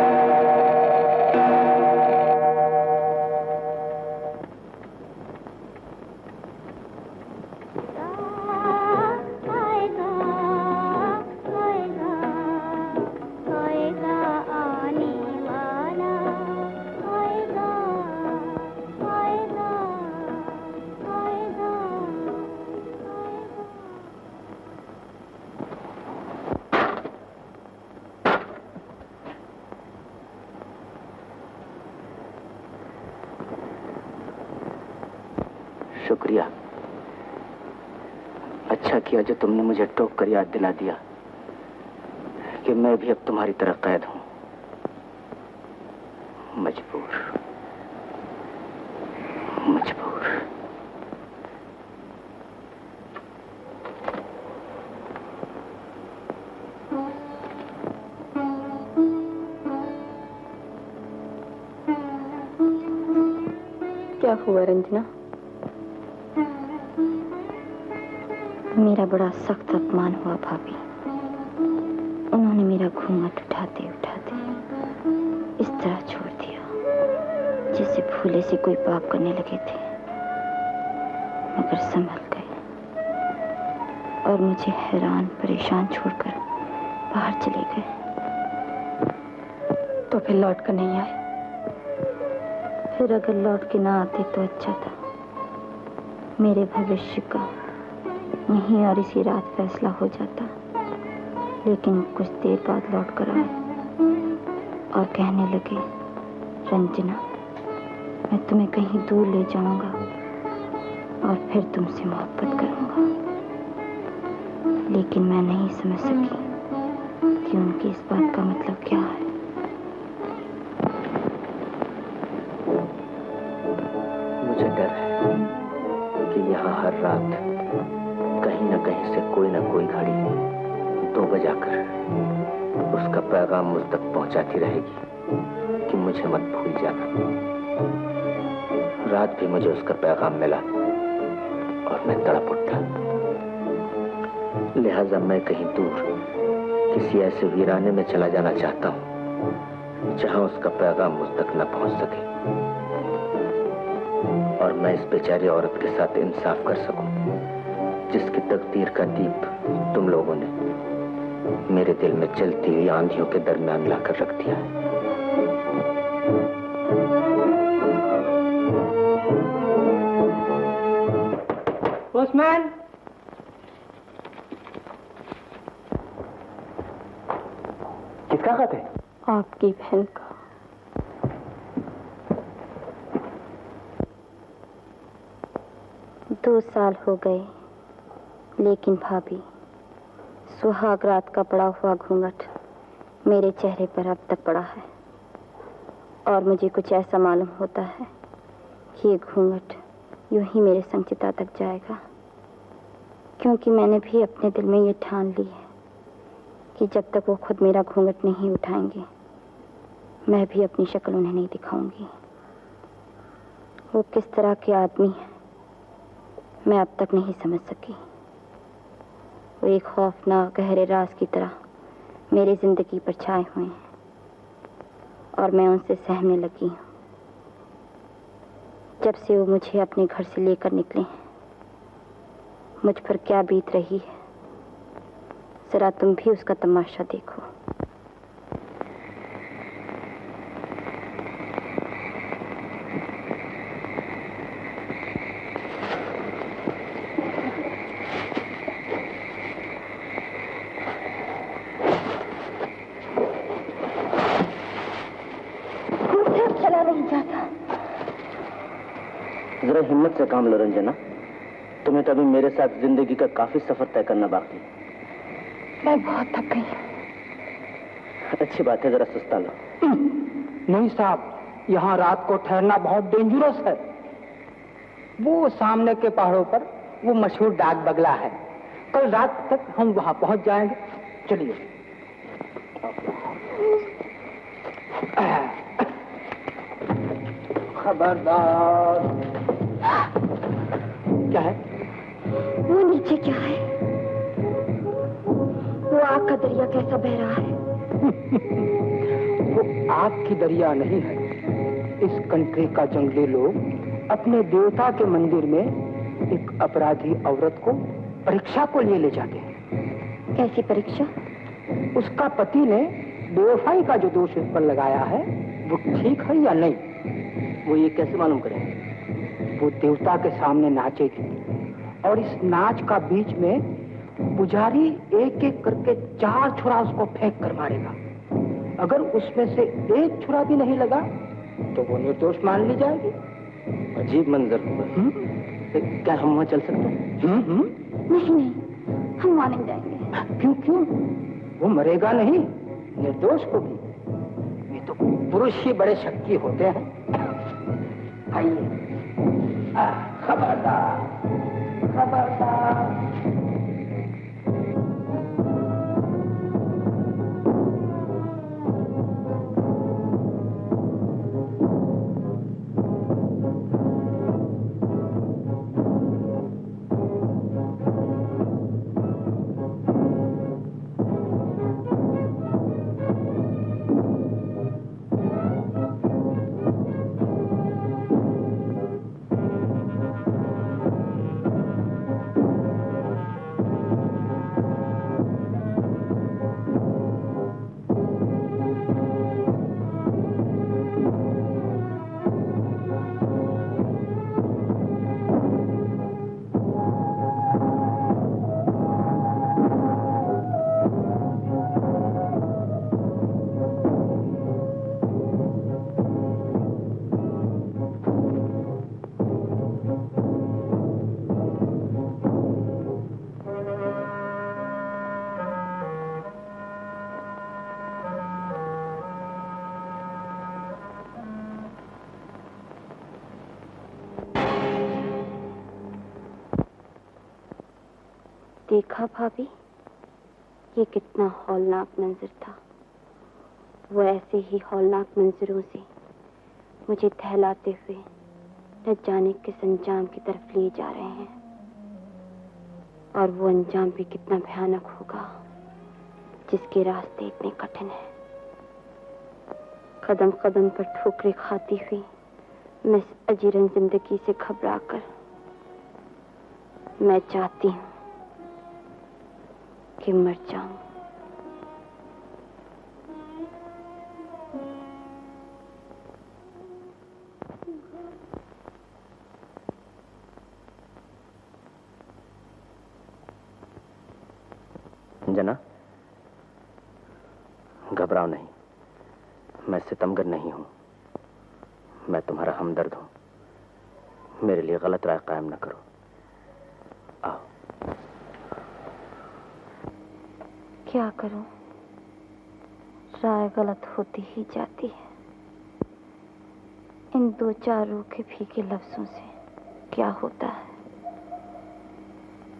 D: शुक्रिया। अच्छा किया जो तुमने मुझे टोक कर याद दिला दिया कि मैं भी अब तुम्हारी तरह कैद हूं। मजबूर।
E: क्या हुआ रंजना? मेरा बड़ा सख्त अपमान हुआ भाभी। उन्होंने मेरा घूंघट उठाते उठाते इस तरह छोड़ दिया जैसे फूले से कोई पाप करने लगे थे, मगर संभल गए और मुझे हैरान परेशान छोड़कर बाहर चले गए। तो फिर लौट कर नहीं आए? फिर अगर लौट के ना आते तो अच्छा था। मेरे भविष्य का यहीं और इसी रात फैसला हो जाता। लेकिन कुछ देर बाद लौट कर आए और कहने लगे, रंजना, मैं तुम्हें कहीं दूर ले जाऊंगा और फिर तुमसे मोहब्बत करूंगा। लेकिन मैं नहीं समझ सकी कि उनकी इस बात का मतलब क्या है।
D: मुझे डर है कि यहाँ हर रात कहीं न कहीं से कोई न कोई घड़ी 2 बजाकर उसका पैगाम मुझ तक पहुंचाती रहेगी कि मुझे मत भूल जाना। रात भी मुझे उसका पैगाम मिला और मैं तड़प उठा। लिहाजा मैं कहीं दूर किसी ऐसे वीराने में चला जाना चाहता हूं जहां उसका पैगाम मुझ तक न पहुंच सके और मैं इस बेचारी औरत के साथ इंसाफ कर सकूं जिसकी तकदीर का दीप तुम लोगों ने मेरे दिल में चलती हुई आंधियों के दरमियान लाकर रख दिया है।
C: पोस्टमैन, किसका खत है?
E: आपकी बहन का। दो साल हो गए, लेकिन भाभी, सुहाग रात का पड़ा हुआ घूंघट मेरे चेहरे पर अब तक पड़ा है और मुझे कुछ ऐसा मालूम होता है कि ये घूंघट यूं ही मेरे संग चिता तक जाएगा, क्योंकि मैंने भी अपने दिल में ये ठान ली है कि जब तक वो खुद मेरा घूंघट नहीं उठाएंगे मैं भी अपनी शक्ल उन्हें नहीं दिखाऊंगी। वो किस तरह के आदमी है मैं अब तक नहीं समझ सकी। वो एक खौफनाक गहरे राज की तरह मेरी जिंदगी पर छाए हुए हैं और मैं उनसे सहमने लगी हूँ। जब से वो मुझे अपने घर से लेकर निकले हैं मुझ पर क्या बीत रही है जरा तुम भी उसका तमाशा देखो। चला नहीं जाता।
D: जरा हिम्मत से काम लो रंजना, तुम्हें तो अभी मेरे साथ जिंदगी का काफी सफर तय करना बाकी।
E: मैं बहुत थक गई हूँ।
D: अच्छी बात है, जरा सुस्ता लो।
C: नहीं साहब, यहाँ रात को ठहरना बहुत डेंजरस है। वो सामने के पहाड़ों पर वो मशहूर डाक बंगला है, कल रात तक हम वहां पहुंच जाएंगे। चलिए। खबरदार। क्या है?
E: वो नीचे क्या है? वो आग का दरिया कैसा बह रहा है?
C: वो आग की दरिया नहीं है। इस कंट्री का जंगली लोग अपने देवता के मंदिर में एक अपराधी औरत को परीक्षा को लिए ले जाते हैं।
E: कैसी परीक्षा?
C: उसका पति ने बेवफाई का जो दोष उस पर लगाया है वो ठीक है या नहीं,
D: वो ये कैसे मालूम करेंगे?
C: वो देवता के सामने नाचेगी और इस नाच का बीच में पुजारी एक एक करके 4 छुरा उसको फेंक कर मारेगा। अगर उसमें से एक छुरा भी नहीं लगा तो वो निर्दोष मान ली जाएगी।
D: अजीब मंजर होगा। क्या हम वहाँ चल सकते हैं?
E: नहीं नहीं, हम वहाँ नहीं जाएंगे।
D: क्यों क्यों? वो मरेगा नहीं, निर्दोष होगी। ये तो पुरुष ही बड़े शक्ति होते हैं। आइए, खबरदार खबरदार।
E: देखा भाभी, ये कितना हौलनाक मंजर था। वो ऐसे ही हौलनाक मंजरों से मुझे टहलाते हुए न जाने किस अंजाम की तरफ ले जा रहे हैं, और वो अंजाम भी कितना भयानक होगा जिसके रास्ते इतने कठिन हैं। कदम कदम पर ठोकरें खाती हुई मैं इस अजीरन जिंदगी से घबराकर मैं चाहती हूँ कि मर जाऊं।
D: जना, घबराओ नहीं, मैं सितमगर नहीं हूं। मैं तुम्हारा हमदर्द हूं। मेरे लिए गलत राय कायम न करो। आओ।
E: क्या करूं? राय गलत होती ही जाती है। इन दो चार रूखे फीके लफ्जों से क्या होता है?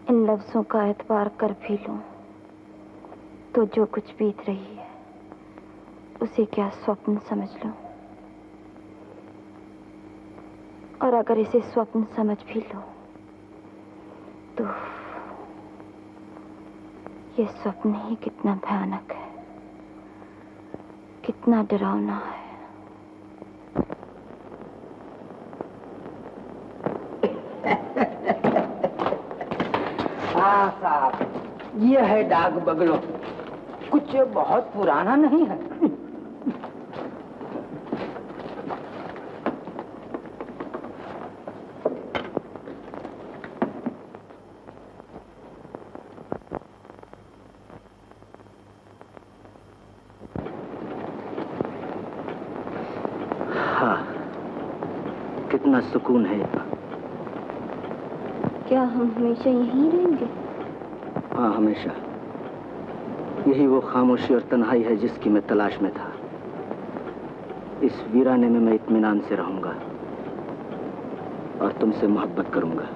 E: इन लफ्जों का एतबार कर भी लूं तो जो कुछ बीत रही है उसे क्या स्वप्न समझ लूं, और अगर इसे स्वप्न समझ भी लो तो ये स्वप्न ही कितना भयानक है, कितना डरावना है।
D: हाँ साहब, ये है डाक बगलो। कुछ बहुत पुराना नहीं है। कितना सुकून है।
E: क्या हम हमेशा यहीं रहेंगे?
D: हाँ, हमेशा। यही वो खामोशी और तन्हाई है जिसकी मैं तलाश में था। इस वीराने में मैं इत्मीनान से रहूंगा और तुमसे मोहब्बत करूंगा।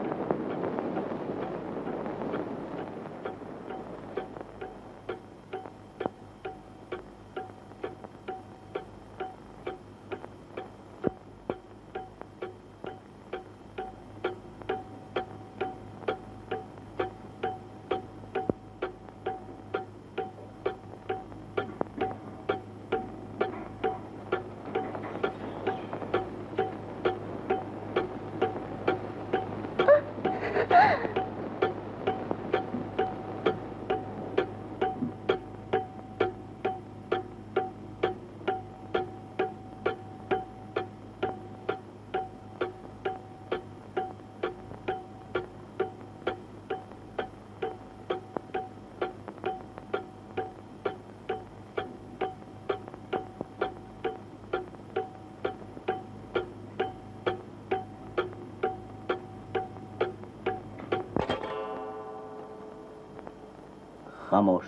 A: खामोश।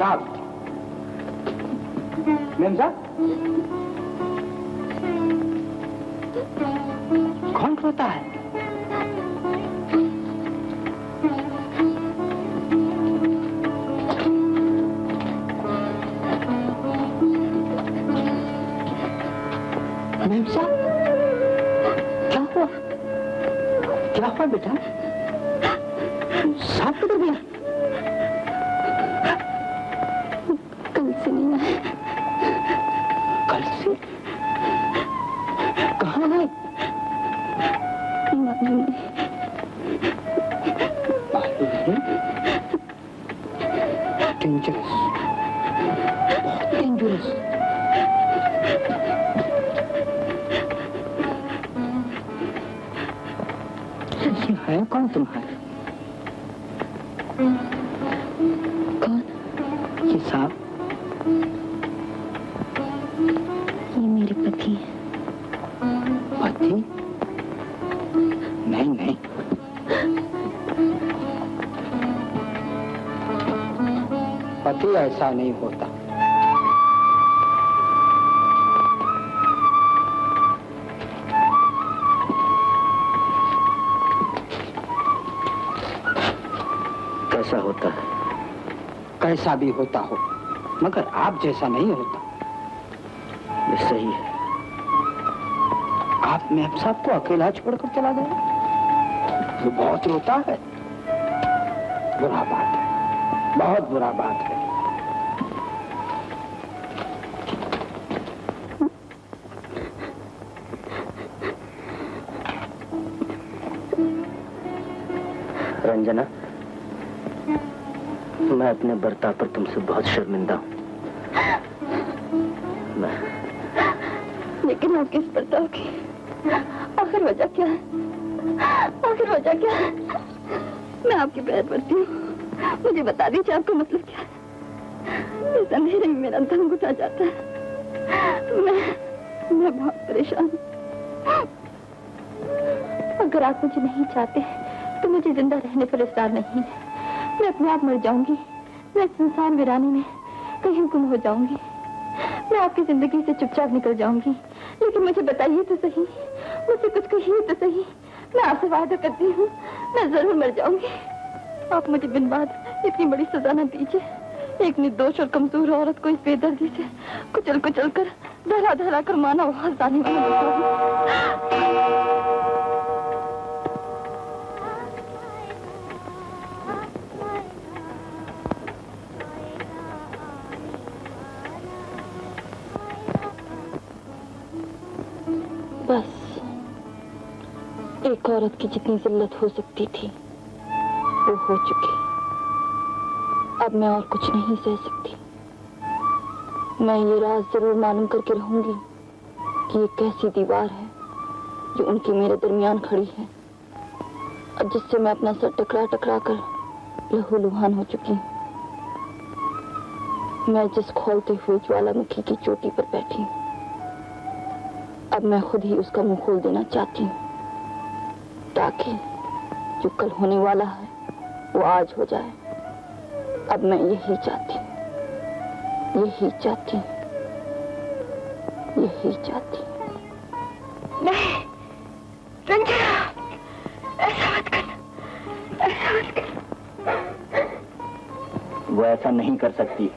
G: साहब, मेम साहब, कौन रोता है? मेम साहब, क्या हुआ? क्या हुआ बेटा? सांप किधर गया?
E: कल से नहीं आया।
G: कल से? कहाँ है?
E: मालूम नहीं।
G: डेंजरस, बहुत डेंजरस। है कौन तुम्हारे?
E: कौन?
G: ये सांप?
E: ये मेरे पति हैं।
G: पति? नहीं नहीं, पति ऐसा नहीं होता।
D: कैसा होता है?
G: कैसा भी होता हो, मगर आप जैसा नहीं होता।
D: ये सही है।
G: आप मेम साहब को अकेला छोड़कर चला गया। वो बहुत रोता है। बुरा बात है, बहुत बुरा बात है।
D: अंजना, मैं अपने बर्ताव पर तुमसे बहुत शर्मिंदा हूँ।
E: लेकिन आप किस बर्ताव की आखिर वजह क्या है? आखिर वजह क्या है? मैं आपकी पैर पड़ती हूँ, मुझे बता दीजिए आपका मतलब क्या है? इस अंधेरे में मेरा दम घुटा जाता है। मैं बहुत परेशान हूँ। अगर आप मुझे नहीं चाहते तो मुझे जिंदा रहने पर इस्रार नहीं है। मैं अपने आप मर जाऊंगी, मैं संसार वीरानी में कहीं गुम हो जाऊंगी, मैं आपकी जिंदगी से चुपचाप निकल जाऊंगी। लेकिन मुझे बताइए तो सही, मुझसे कुछ कहिए तो सही। मैं आपसे वादा करती हूँ, मैं जरूर मर जाऊंगी। आप मुझे बिन बात इतनी बड़ी सजा न दीजिए। एक निर्दोष और कमजोर औरत को इस बेदर्दी से कुचल कुचल कर धरा धरा कर माना बहुत जाने वाला। बस एक औरत की जितनी जिल्लत हो सकती थी वो हो चुकी। अब मैं और कुछ नहीं सह सकती। मैं ये राज जरूर मालूम करके रहूंगी कि ये कैसी दीवार है जो उनकी मेरे दरमियान खड़ी है और जिससे मैं अपना सर टकरा टकरा कर लहूलुहान हो चुकी हूँ। मैं जिस खोलते हुए ज्वालामुखी की चोटी पर बैठी हूँ, अब मैं खुद ही उसका मुंह खोल देना चाहती हूँ ताकि जो कल होने वाला है वो आज हो जाए। अब मैं यही चाहती हूँ, यही चाहती हूँ, यही चाहती हूँ। नहीं रंजना, ऐसा मत कर, ऐसा मत कर।
G: वो ऐसा नहीं कर सकती।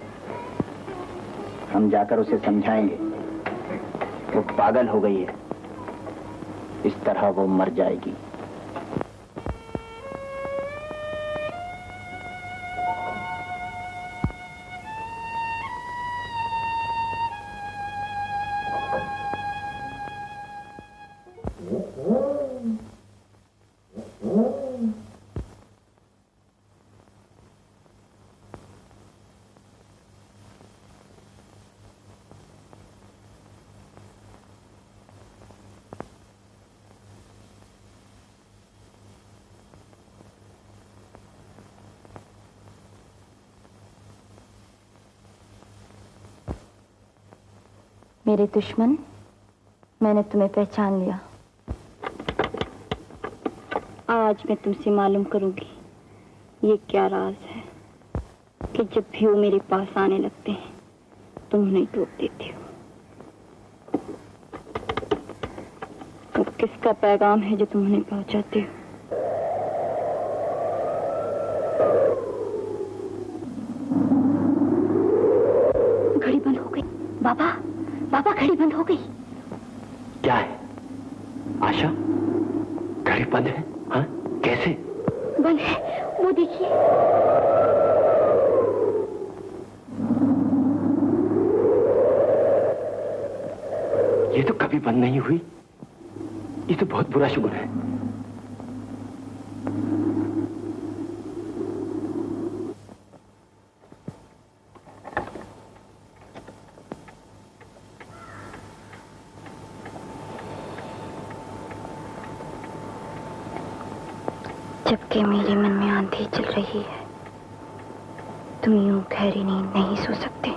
G: हम जाकर उसे समझाएंगे। वो पागल हो गई है, इस तरह वो मर जाएगी।
E: मेरे दुश्मन, मैंने तुम्हें पहचान लिया। आज मैं तुमसे मालूम करूंगी ये क्या राज है कि जब भी वो मेरे पास आने लगते हैं तुम उन्हें टोक देती हो। वो किसका पैगाम है जो तुम उन्हें पहुंचाते हो? घड़ी बंद हो गई। बाबा, बाबा घड़ी बंद हो गई।
B: क्या है आशा? घड़ी बंद है? हाँ, कैसे
E: बंद है? वो देखिए।
B: ये तो कभी बंद नहीं हुई। ये तो बहुत बुरा शुगुन है।
E: जबकि मेरे मन में आंधी चल रही है, तुम यूं गहरी नींद नहीं सो सकते।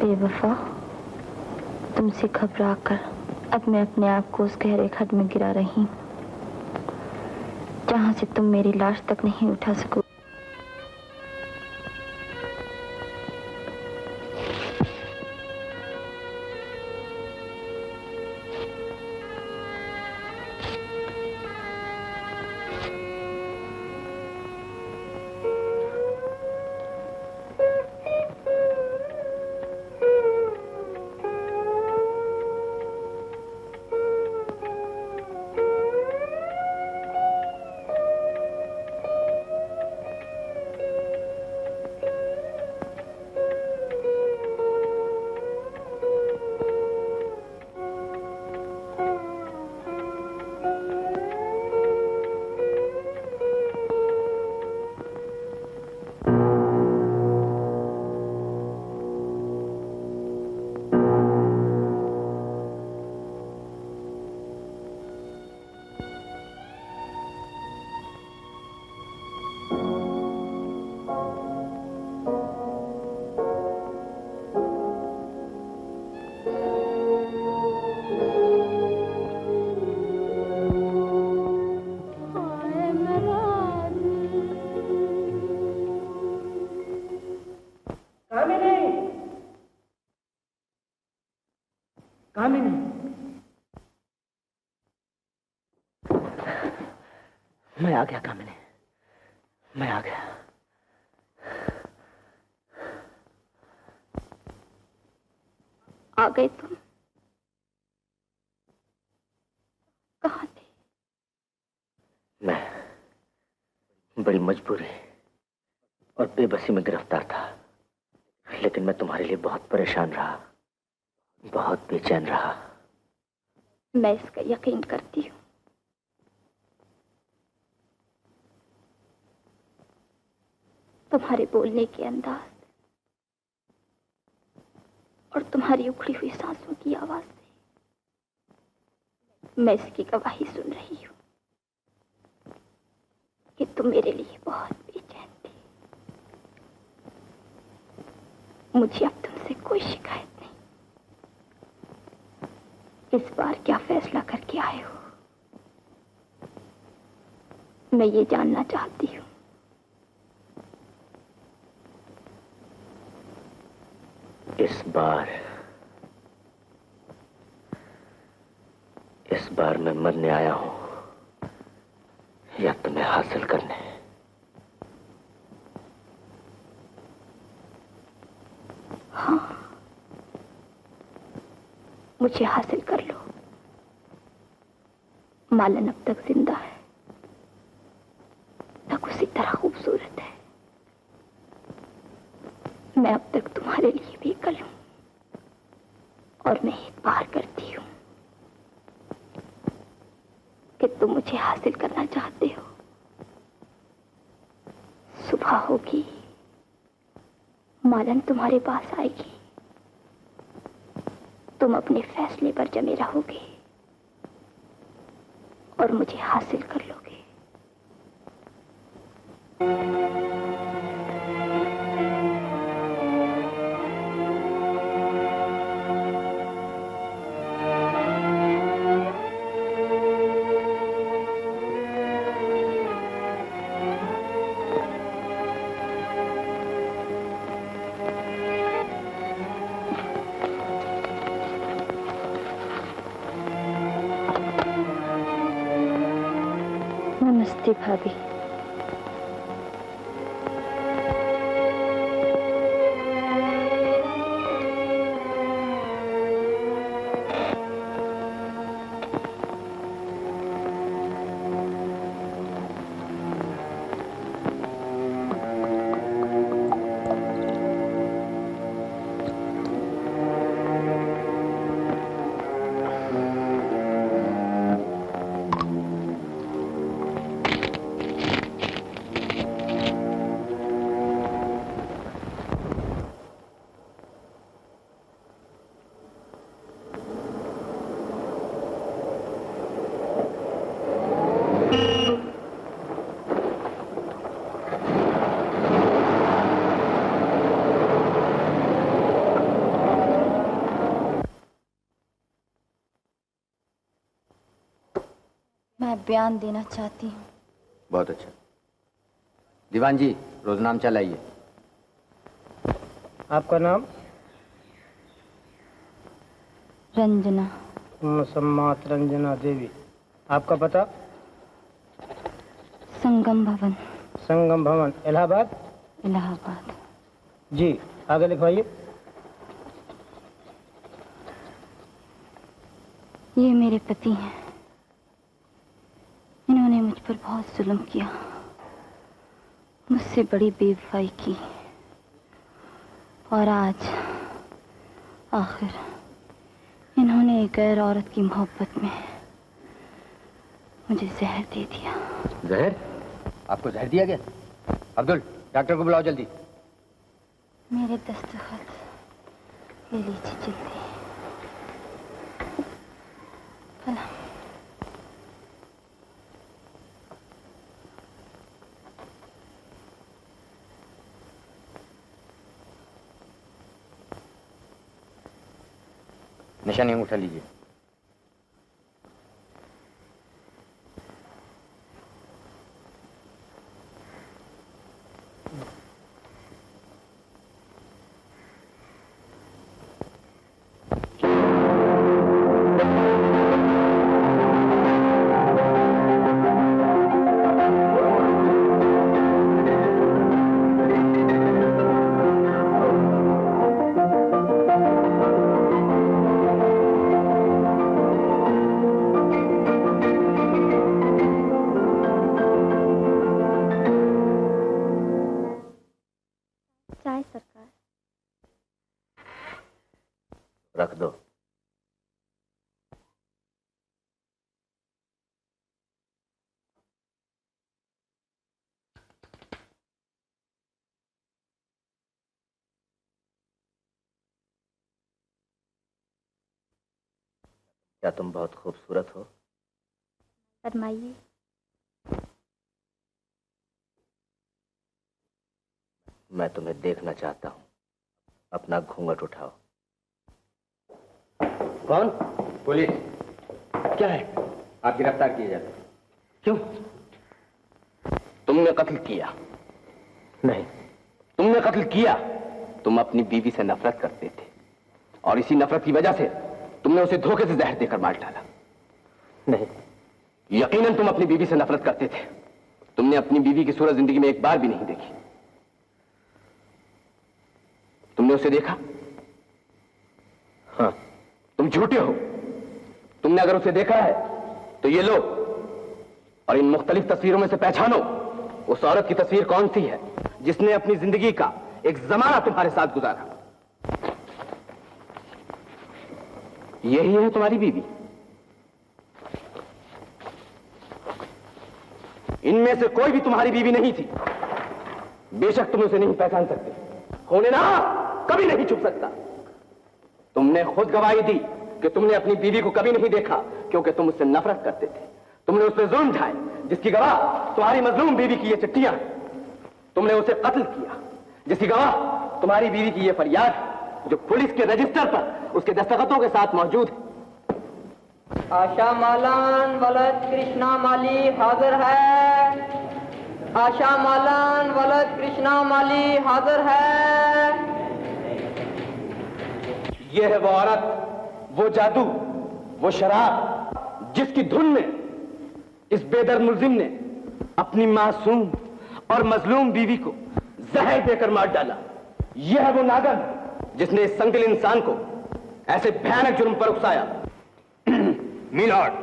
E: बेवफा, तुमसे घबराकर अब मैं अपने आप को उस गहरे खड्ड में गिरा रही हूँ जहाँ से तुम मेरी लाश तक नहीं उठा सको।
D: मैं आ गया कामिनी, मैं आ गया।
E: आ गए तुम? कहाँ थे?
D: मैं बड़ी मजबूरी और बेबसी में गिरफ्तार था, लेकिन मैं तुम्हारे लिए बहुत परेशान रहा, बहुत बेचैन रहा।
E: मैं इसका यकीन करती हूँ। तुम्हारे बोलने के अंदाज और तुम्हारी उखड़ी हुई सांसों की आवाज से मैं इसकी गवाही सुन रही हूँ कि तुम मेरे लिए बहुत बेचैन थे। मुझे अब तुमसे कोई शिकायत नहीं। इस बार क्या फैसला करके आए हो, मैं ये जानना चाहती हूँ।
D: इस बार मैं मरने आया हूं या तुम्हें हासिल करने।
E: हाँ, मुझे हासिल कर लो। मालन अब तक जिंदा है, तक उसी तरह खूबसूरत है। मैं अब तक तुम्हारे लिए बेकल हूं और मैं एक बार करती हूं कि तुम मुझे हासिल करना चाहते हो। सुबह होगी, मालन तुम्हारे पास आएगी, तुम अपने फैसले पर जमे रहोगे और मुझे हासिल कर लोगे। नमस्ते भाभी। मैं बयान देना चाहती हूँ।
H: बहुत अच्छा। दीवान जी, रोजनामचा लाइए।
I: आपका नाम?
E: रंजना।
I: सम्मात रंजना देवी। आपका पता?
E: संगम भवन।
I: संगम भवन, इलाहाबाद?
E: इलाहाबाद।
I: जी, आगे लिखवाइए।
E: ये मेरे पति हैं। इन्होंने मुझ पर बहुत जुल्म किया, मुझसे बड़ी बेवफाई की, और आज आखिर इन्होंने एक गैर औरत की मोहब्बत में मुझे जहर दे दिया।
H: जहर? आपको जहर दिया गया? अब्दुल, डॉक्टर को बुलाओ जल्दी।
E: मेरे दस्तखत ले लीजिए जल्दी। भला
H: निशानी अंगूठा लीजिए।
D: रख दो। क्या तुम बहुत खूबसूरत हो?
E: फरमाइए।
D: मैं तुम्हें देखना चाहता हूं। अपना घूंघट उठाओ।
H: कौन? पुलिस। क्या है? आप गिरफ्तार किए जाते।
D: क्यों?
B: तुमने कत्ल किया।
D: नहीं।
B: तुमने कत्ल किया। तुम अपनी बीवी से नफरत करते थे और इसी नफरत की वजह से तुमने उसे धोखे से जहर देकर मार डाला।
D: नहीं।
B: यकीनन तुम अपनी बीवी से नफरत करते थे। तुमने अपनी बीवी की सूरत जिंदगी में एक बार भी नहीं देखी। तुमने उसे देखा?
D: हाँ।
B: तुम झूठे हो। तुमने अगर उसे देखा है तो ये लो और इन मुख्तलिफ तस्वीरों में से पहचानो उस औरत की तस्वीर कौन सी है जिसने अपनी जिंदगी का एक जमाना तुम्हारे साथ गुजारा। यही है तुम्हारी बीवी। इनमें से कोई भी तुम्हारी बीवी नहीं थी। बेशक तुम उसे नहीं पहचान सकते, होने ना कभी नहीं छुप सकता। तुमने खुद गवाही दी कि तुमने अपनी बीवी को कभी नहीं देखा क्योंकि तुम उससे नफरत करते थे। तुमने उस पर जुल्म ढाए जिसकी गवाह तुम्हारी मजलूम बीवी की ये चिट्ठियां हैं। तुमने उसे कत्ल किया जिसकी गवाह तुम्हारी बीवी की ये फरियाद जो पुलिस के रजिस्टर पर उसके दस्तखतों के साथ मौजूद है।
J: आशा मालान वलद कृष्णा माली हाजिर है। आशा मालान वलद कृष्णा माली हाजिर है।
B: यह है वो औरत, वो जादू, वो शराब जिसकी धुन में इस बेदर्द मुल्जिम ने अपनी मासूम और मजलूम बीवी को जहर देकर मार डाला। यह है वो नागन जिसने इस संगल इंसान को ऐसे भयानक जुर्म पर उकसाया।
C: मिलॉर्ड,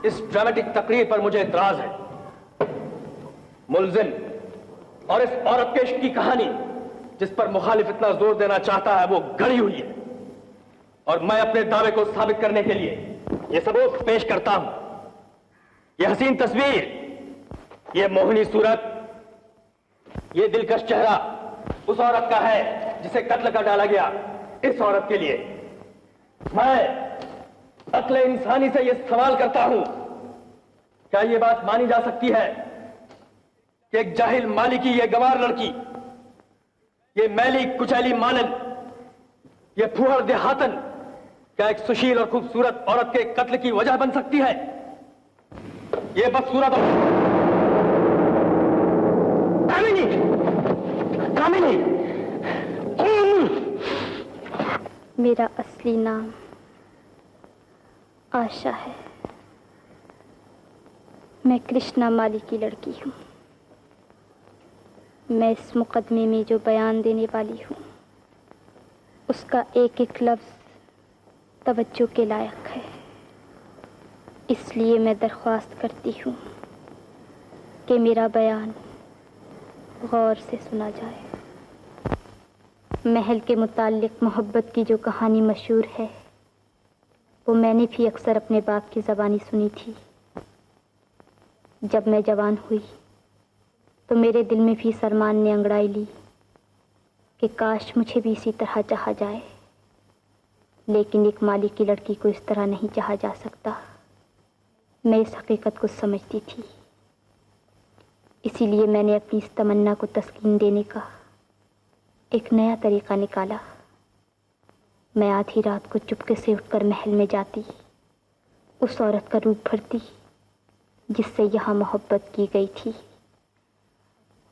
C: इस ड्रामेटिक तकरीर पर मुझे इतराज है। मुल्जिम और इस औरत के इश्क की कहानी जिस पर मुखालिफ इतना जोर देना चाहता है वो गढ़ी हुई है और मैं अपने दावे को साबित करने के लिए यह सबूत पेश करता हूं। यह हसीन तस्वीर, यह मोहनी सूरत, यह दिलकश चेहरा उस औरत का है जिसे कत्ल कर डाला गया। इस औरत के लिए मैं अक्ल इंसानी से यह सवाल करता हूं, क्या यह बात मानी जा सकती है कि एक जाहिल माली की यह गंवार लड़की, ये मैली कुचैली मानन, ये फूहड़ देहातन क्या एक सुशील और खूबसूरत औरत के कत्ल की वजह बन सकती है? ये बदसूरत कामिनी, कामिनी।
E: मेरा असली नाम आशा है। मैं कृष्णा माली की लड़की हूँ। मैं इस मुकदमे में जो बयान देने वाली हूँ उसका एक एक लफ्ज़ तवज्जो के लायक है। इसलिए मैं दरख्वास्त करती हूँ कि मेरा बयान गौर से सुना जाए। महल के मुताल्लिक मोहब्बत की जो कहानी मशहूर है वो मैंने भी अक्सर अपने बाप की ज़बानी सुनी थी। जब मैं जवान हुई तो मेरे दिल में भी सरमान ने अंगड़ाई ली कि काश मुझे भी इसी तरह चाहा जाए, लेकिन एक माली की लड़की को इस तरह नहीं चाहा जा सकता। मैं इस हकीकत को समझती थी। इसीलिए मैंने अपनी इस तमन्ना को तस्कीन देने का एक नया तरीका निकाला। मैं आधी रात को चुपके से उठकर महल में जाती, उस औरत का रूप भरती जिससे यहाँ मोहब्बत की गई थी,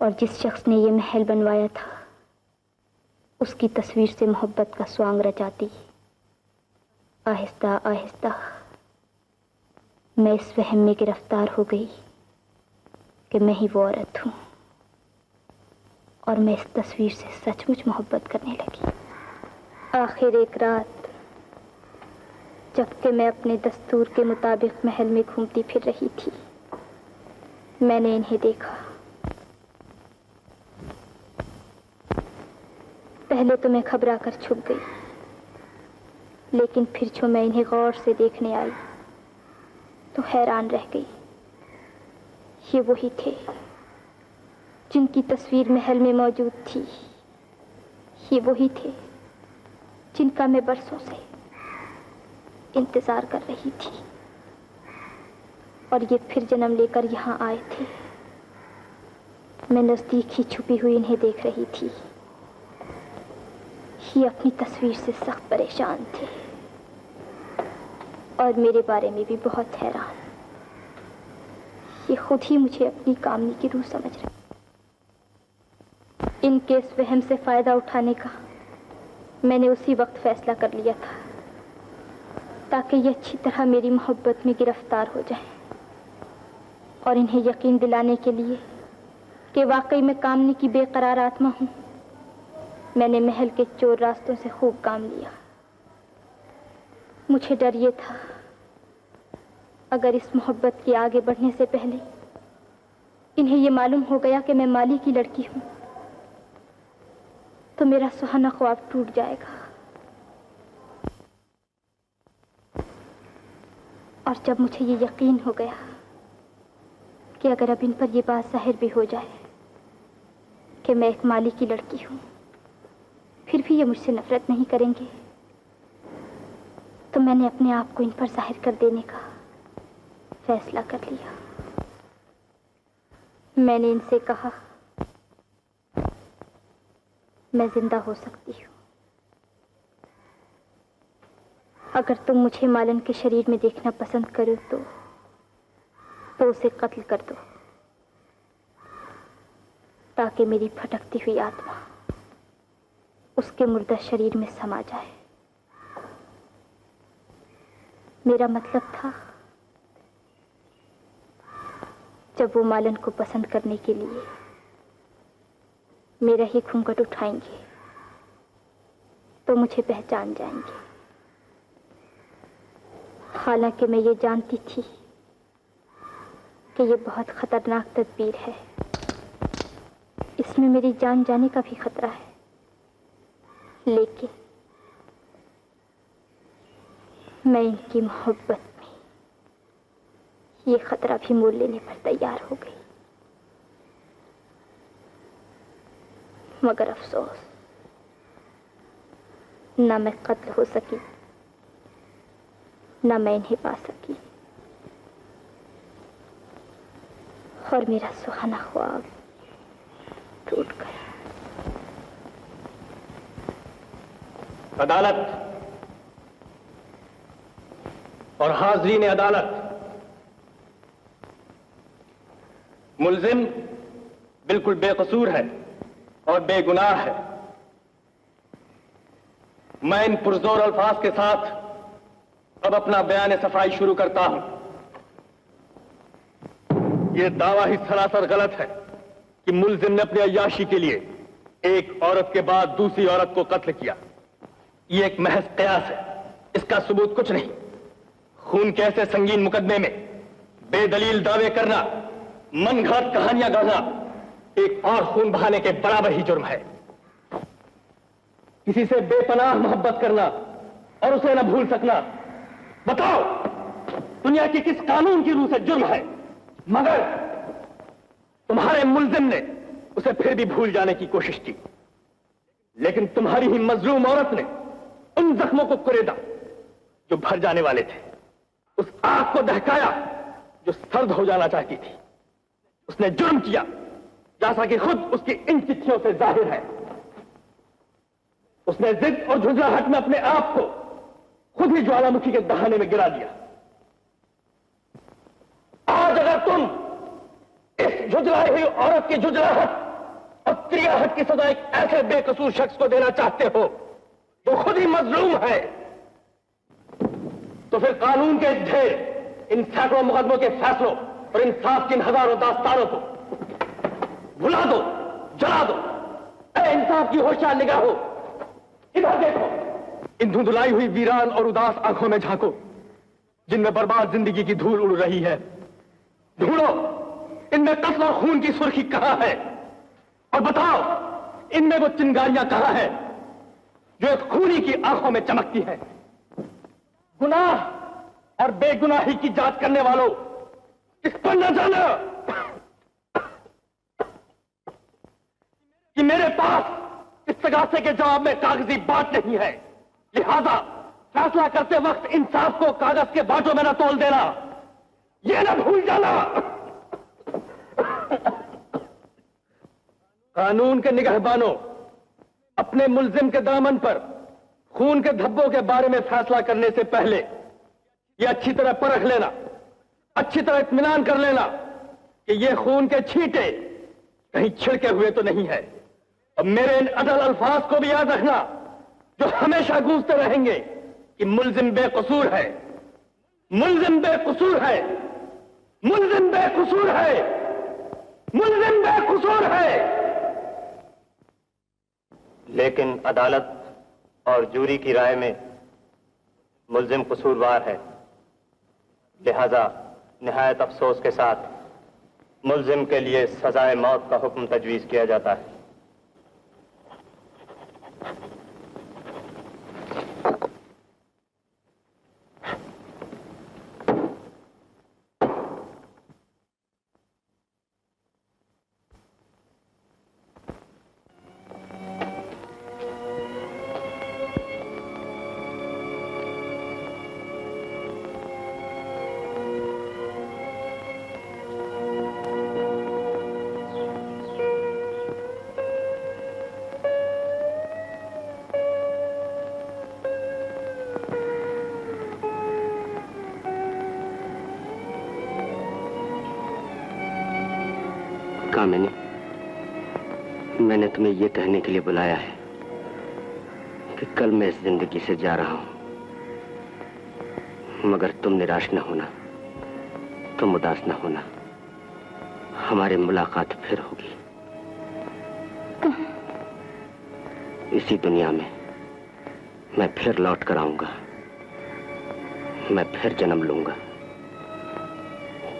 E: और जिस शख्स ने ये महल बनवाया था उसकी तस्वीर से मोहब्बत का स्वांग रचाती। आहिस्ता आहिस्ता मैं इस वहम में गिरफ्तार हो गई कि मैं ही वो औरत हूँ, और मैं इस तस्वीर से सचमुच मोहब्बत करने लगी। आखिर एक रात जबकि मैं अपने दस्तूर के मुताबिक महल में घूमती फिर रही थी, मैंने इन्हें देखा। पहले तो मैं घबरा कर छुप गई, लेकिन फिर जो मैं इन्हें गौर से देखने आई तो हैरान रह गई। ये वही थे जिनकी तस्वीर महल में मौजूद थी। ये वही थे जिनका मैं बरसों से इंतजार कर रही थी, और ये फिर जन्म लेकर यहाँ आए थे। मैं नजदीक ही छुपी हुई इन्हें देख रही थी। ये अपनी तस्वीर से सख्त परेशान थे और मेरे बारे में भी बहुत हैरान। ये खुद ही मुझे अपनी कामनी की रूह समझ रहे। इनके इस वहम से फायदा उठाने का मैंने उसी वक्त फैसला कर लिया था, ताकि ये अच्छी तरह मेरी मोहब्बत में गिरफ्तार हो जाए, और इन्हें यकीन दिलाने के लिए कि वाकई मैं कामनी की बेकरार आत्मा हूँ, मैंने महल के चोर रास्तों से खूब काम लिया। मुझे डर ये था अगर इस मोहब्बत के आगे बढ़ने से पहले इन्हें ये मालूम हो गया कि मैं माली की लड़की हूँ तो मेरा सुहाना ख्वाब टूट जाएगा। और जब मुझे ये यकीन हो गया कि अगर अब इन पर यह बात जाहिर भी हो जाए कि मैं एक माली की लड़की हूँ, फिर भी ये मुझसे नफरत नहीं करेंगे, तो मैंने अपने आप को इन पर जाहिर कर देने का फैसला कर लिया। मैंने इनसे कहा, मैं जिंदा हो सकती हूँ अगर तुम मुझे मालन के शरीर में देखना पसंद करो तो उसे कत्ल कर दो, ताकि मेरी भटकती हुई आत्मा उसके मुर्दा शरीर में समा जाए। मेरा मतलब था जब वो मालन को पसंद करने के लिए मेरा ही घूंघट उठाएंगे तो मुझे पहचान जाएंगे। हालांकि मैं ये जानती थी कि ये बहुत खतरनाक तदबीर है, इसमें मेरी जान जाने का भी खतरा है, लेकिन मैं इनकी मोहब्बत में ये खतरा भी मोल लेने पर तैयार हो गई। मगर अफसोस, ना मैं कत्ल हो सकी, ना मैं इन्हें पा सकी, और मेरा सुहाना ख्वाब टूट गया।
C: अदालत, और हाज़रीन अदालत, मुल्जिम बिल्कुल बेकसूर है और बेगुनाह है। मैं इन पुरजोर अल्फाज के साथ अब अपना बयान सफाई शुरू करता हूं। यह दावा ही सरासर गलत है कि मुल्जिम ने अपनी अय्याशी के लिए एक औरत के बाद दूसरी औरत को कत्ल किया। यह एक महज कयास है, इसका सबूत कुछ नहीं। खून के ऐसे संगीन मुकदमे में बेदलील दावे करना, मनगढ़ंत कहानियां गढ़ना एक और खून बहाने के बराबर ही जुर्म है। किसी से बेपनाह मोहब्बत करना और उसे न भूल सकना, बताओ दुनिया की किस कानून की रूह से जुर्म है? मगर तुम्हारे मुल्जिम ने उसे फिर भी भूल जाने की कोशिश की, लेकिन तुम्हारी ही मजलूम औरत ने उन जख्मों को कुरेदा जो भर जाने वाले थे, उस आग को दहकाया जो सर्द हो जाना चाहती थी। उसने जुर्म किया, जैसा कि खुद उसकी इन चिट्ठियों से जाहिर है। उसने जिद और झुंझलाहट में अपने आप को खुद ही ज्वालामुखी के दहाने में गिरा दिया। आज अगर तुम इस झुंझलाई हुई औरत की झुंझलाहट और क्रियाहट की सजा एक ऐसे बेकसूर शख्स को देना चाहते हो जो खुद ही मजलूम है, तो फिर कानून के ढेर इन सैकड़ों मुकदमों के फैसलों और इंसाफ की इन हजारों दास्तानों को भुला दो, जला दो। ऐ इंसाफ की होशियार निगाहो, इधर देखो। इन धुंधलाई हुई वीरान और उदास आंखों में झांको, जिनमें बर्बाद जिंदगी की धूल उड़ रही है। ढूंढो इनमें कत्ल और खून की सुर्खी कहां है, और बताओ इनमें वो चिंगारियां कहां है जो एक खूनी की आंखों में चमकती है। गुनाह और बेगुनाही की जांच करने वालों, इस पर न जाना कि मेरे पास इस तगासे के जवाब में कागजी बात नहीं है। लिहाजा फैसला करते वक्त इंसाफ को कागज के बाटों में न तोल देना, यह न भूल जाना। कानून के निगहबानों, अपने मुल्जिम के दामन पर खून के धब्बों के बारे में फैसला करने से पहले यह अच्छी तरह परख लेना, अच्छी तरह इत्मीनान कर लेना कि ये खून के छींटे कहीं छिड़के हुए तो नहीं है। और मेरे इन अदल अल्फाज को भी याद रखना जो हमेशा गूंजते रहेंगे कि मुल्जिम बेकसूर है, मुल्जिम बेकसूर है, मुल्जिम बेकसूर है, मुल्जिम बेकसूर है।
G: लेकिन अदालत और जूरी की राय में मुल्जिम कसूरवार है। लिहाजा निहायत अफसोस के साथ मुल्जिम के लिए सजाए मौत का हुक्म तजवीज किया जाता है।
D: मैंने तुम्हें यह कहने के लिए बुलाया है कि कल मैं इस जिंदगी से जा रहा हूं, मगर तुम निराश न होना, तुम उदास न होना। हमारी मुलाकात फिर होगी इसी दुनिया में। मैं फिर लौट कर आऊंगा, मैं फिर जन्म लूंगा।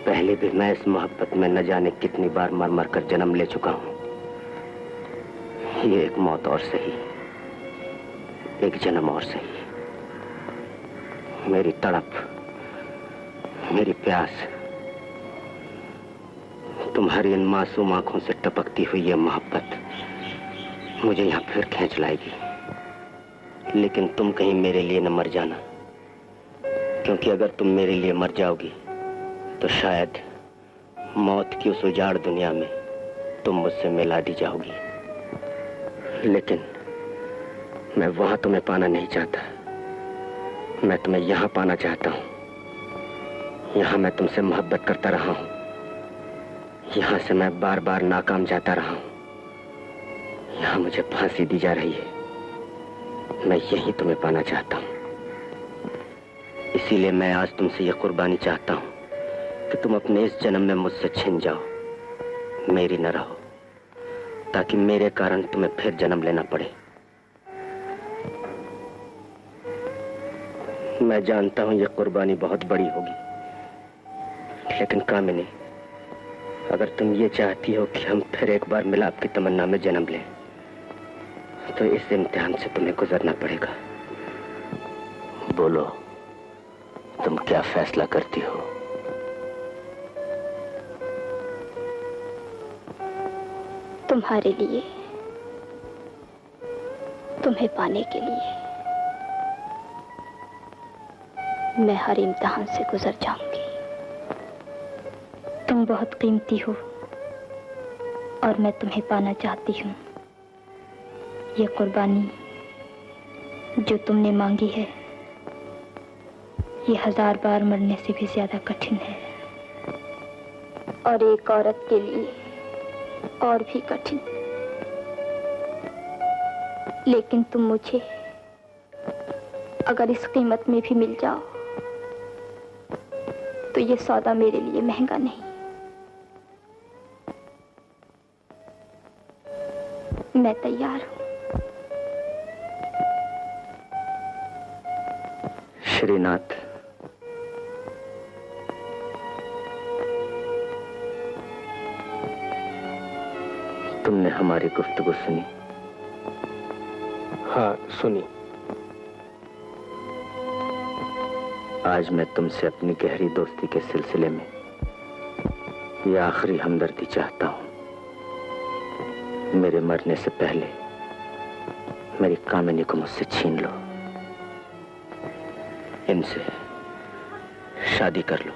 D: पहले भी मैं इस मोहब्बत में न जाने कितनी बार मर मर कर जन्म ले चुका हूं। ये एक मौत और सही, एक जन्म और सही। मेरी तड़प, मेरी प्यास, तुम्हारी इन मासूम आंखों से टपकती हुई ये मोहब्बत मुझे यहां फिर खींच लाएगी। लेकिन तुम कहीं मेरे लिए न मर जाना, क्योंकि अगर तुम मेरे लिए मर जाओगी तो शायद मौत की उस उजाड़ दुनिया में तुम मुझसे मिला दी जाओगी। लेकिन मैं वहां तुम्हें पाना नहीं चाहता, मैं तुम्हें यहां पाना चाहता हूं, यहाँ मैं तुमसे मोहब्बत करता रहा हूँ, यहाँ से मैं बार बार नाकाम जाता रहा हूँ, यहाँ मुझे फांसी दी जा रही है। मैं यही तुम्हें पाना चाहता हूँ, इसीलिए मैं आज तुमसे ये कुर्बानी चाहता हूँ कि तुम अपने इस जन्म में मुझसे छिन जाओ, मेरी न रहो, ताकि मेरे कारण तुम्हें फिर जन्म लेना पड़े। मैं जानता हूं ये कुर्बानी बहुत बड़ी होगी, लेकिन कामिनी, अगर तुम ये चाहती हो कि हम फिर एक बार मिलाप की तमन्ना में जन्म लें, तो इस इम्तिहान से तुम्हें गुजरना पड़ेगा। बोलो, तुम क्या फैसला करती हो?
E: तुम्हारे लिए, तुम्हें पाने के लिए मैं हर इम्तिहान से गुजर जाऊंगी। तुम बहुत कीमती हो और मैं तुम्हें पाना चाहती हूँ। ये कुर्बानी जो तुमने मांगी है, ये 1000 बार मरने से भी ज्यादा कठिन है, और एक औरत के लिए और भी कठिन। लेकिन तुम मुझे अगर इस कीमत में भी मिल जाओ, तो ये सौदा मेरे लिए महंगा नहीं। मैं तैयार हूं।
D: श्रीनाथ, तुमने हमारी गुफ्तगू सुनी?
C: हाँ, सुनी।
D: आज मैं तुमसे अपनी गहरी दोस्ती के सिलसिले में ये आखिरी हमदर्दी चाहता हूं। मेरे मरने से पहले मेरी कामिनी को मुझसे छीन लो, इनसे शादी कर लो,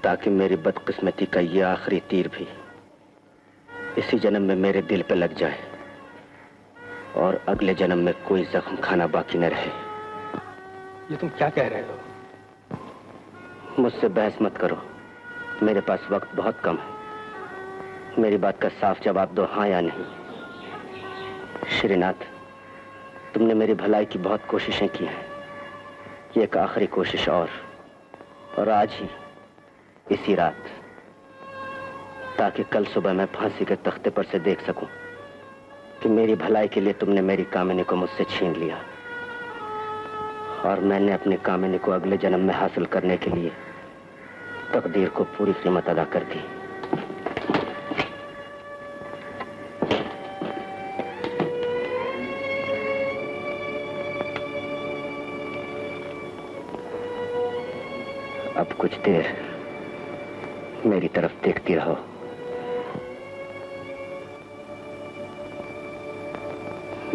D: ताकि मेरी बदकिस्मती का ये आखिरी तीर भी इसी जन्म में मेरे दिल पे लग जाए और अगले जन्म में कोई जख्म खाना बाकी न रहे।
C: ये तुम क्या कह रहे हो?
D: मुझसे बहस मत करो, मेरे पास वक्त बहुत कम है। मेरी बात का साफ जवाब दो, हाँ या नहीं। श्रीनाथ, तुमने मेरी भलाई की बहुत कोशिशें की हैं, ये एक आखिरी कोशिश और आज ही, इसी रात, ताकि कल सुबह मैं फांसी के तख्ते पर से देख सकूं कि मेरी भलाई के लिए तुमने मेरी कामिनी को मुझसे छीन लिया और मैंने अपनी कामिनी को अगले जन्म में हासिल करने के लिए तकदीर को पूरी कीमत अदा कर दी। अब कुछ देर मेरी तरफ देखती रहो।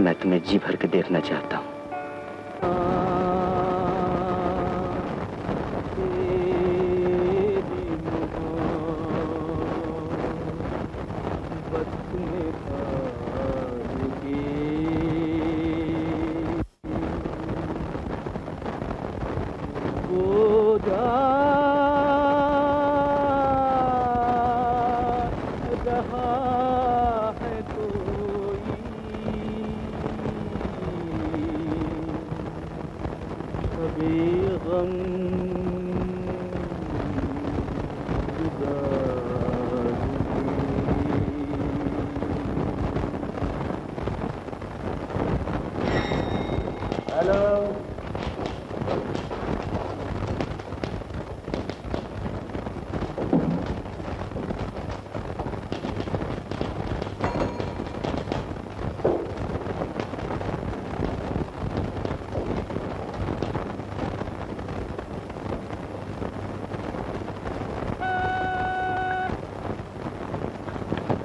D: मैं तुम्हें जी भर के देखना चाहता हूं।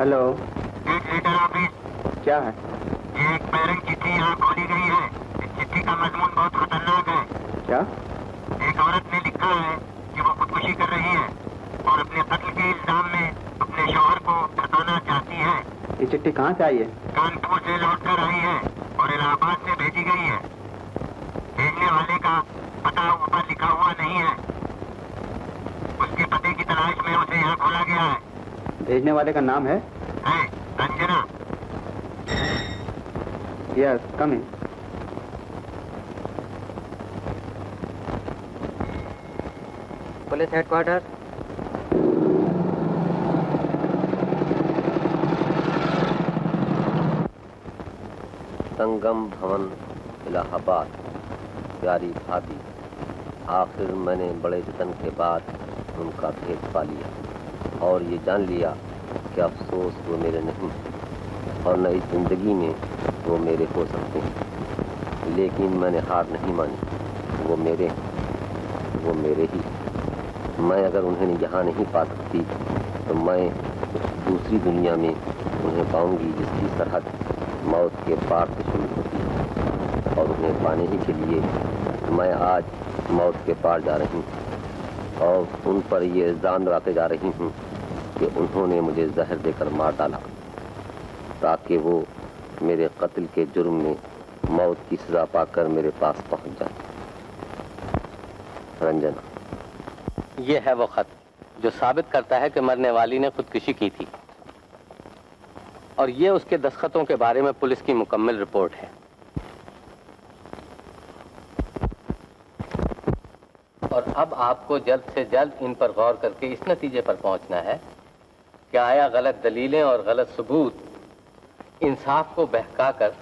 K: हेलो,
L: एक लीडर ऑफिस।
K: क्या है?
L: एक पैरंट चिट्ठी यहाँ खोली गई है। इस चिट्ठी का मजमून बहुत खतरनाक है।
K: क्या?
L: एक औरत ने लिखा है कि वो खुदकुशी कर रही है और अपने कत्ल के इल्जाम में अपने शौहर को फंसाना चाहती है।
K: ये चिट्ठी कहाँ से आई है?
L: कानपुर से लौट कर आई है और इलाहाबाद से भेजी गई है। भेजने वाले का पता ऊपर लिखा हुआ नहीं है। तलाश में उसे यहाँ खोला गया है।
K: भेजने वाले का नाम है
L: Ranjana.
K: Yes, come in.
H: Police headquarter.
A: Sangam Bhavan, Allahabad. प्यारी भाभी, आखिर मैंने बड़े जतन के बाद उनका भेद पा लिया और ये जान लिया कि अफसोस वो मेरे नहीं और न इस जिंदगी में वो मेरे हो सकते हैं। लेकिन मैंने हार नहीं मानी। वो मेरे ही। मैं अगर उन्हें यहाँ नहीं पा सकती तो मैं दूसरी दुनिया में उन्हें पाऊंगी जिसकी सरहद मौत के पार से शुरू होती है। और उन्हें पाने ही के लिए मैं आज मौत के पार जा रही हूँ और उन पर ये इल्ज़ाम लगाते जा रही हूँ कि उन्होंने मुझे जहर देकर मार डाला ताकि वो मेरे कत्ल के जुर्म में मौत की सजा पाकर मेरे पास पहुँच जाए। रंजना।
D: ये है वो खत जो साबित करता है कि मरने वाली ने खुदकुशी की थी और ये उसके दस्तखतों के बारे में पुलिस की मुकम्मल रिपोर्ट है। और अब आपको जल्द से जल्द इन पर गौर करके इस नतीजे पर पहुंचना है कि आया गलत दलीलें और गलत सबूत इंसाफ को बहकाकर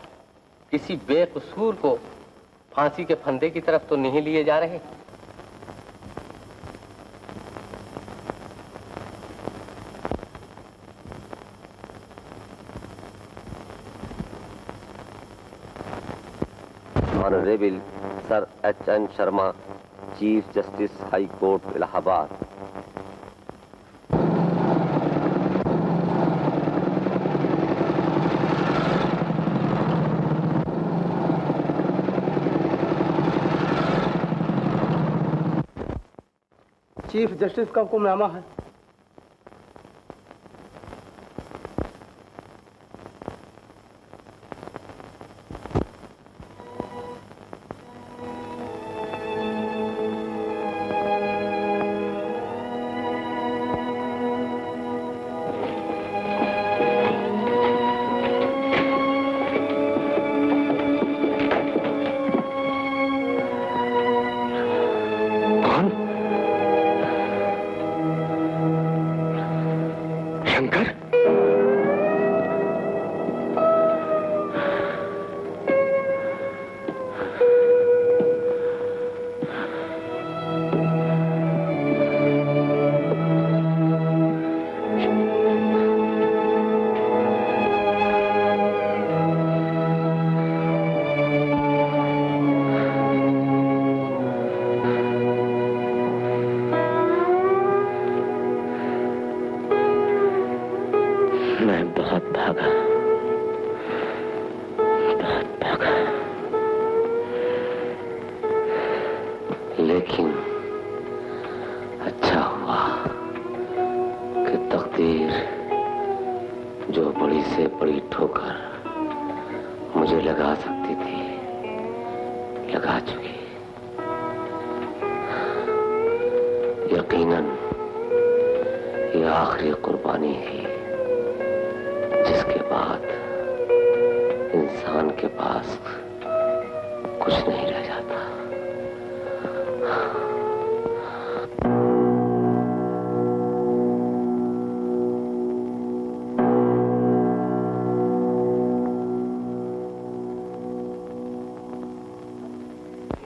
D: किसी बेकसूर को फांसी के फंदे की तरफ तो नहीं लिए जा रहे।
A: Honourable sir H.N. Sharma, chief justice high court Allahabad.
I: Chief justice का हुक्मनामा है।
A: लेकिन अच्छा हुआ कि तकदीर जो बड़ी से बड़ी ठोकर मुझे लगा सकती थी लगा चुकी। यकीनन ये आखिरी कुर्बानी है जिसके बाद इंसान के पास कुछ नहीं रह जाता।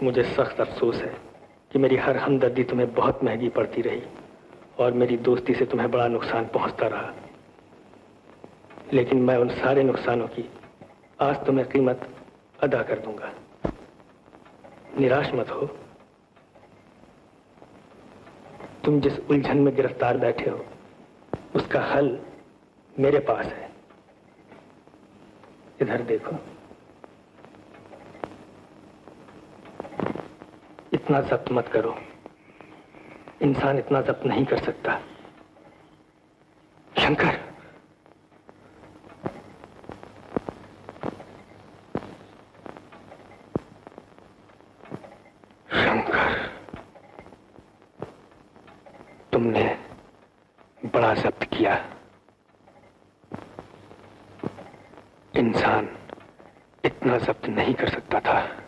C: मुझे सख्त अफसोस है कि मेरी हर हमदर्दी तुम्हें बहुत महंगी पड़ती रही और मेरी दोस्ती से तुम्हें बड़ा नुकसान पहुंचता रहा। लेकिन मैं उन सारे नुकसानों की आज तुम्हें कीमत अदा कर दूंगा। निराश मत हो। तुम जिस उलझन में गिरफ्तार बैठे हो उसका हल मेरे पास है। इधर देखो। इतना जब्त मत करो। इंसान इतना जब्त नहीं कर सकता। शंकर, शंकर, तुमने बड़ा जब्त किया। इंसान इतना जब्त नहीं कर सकता था।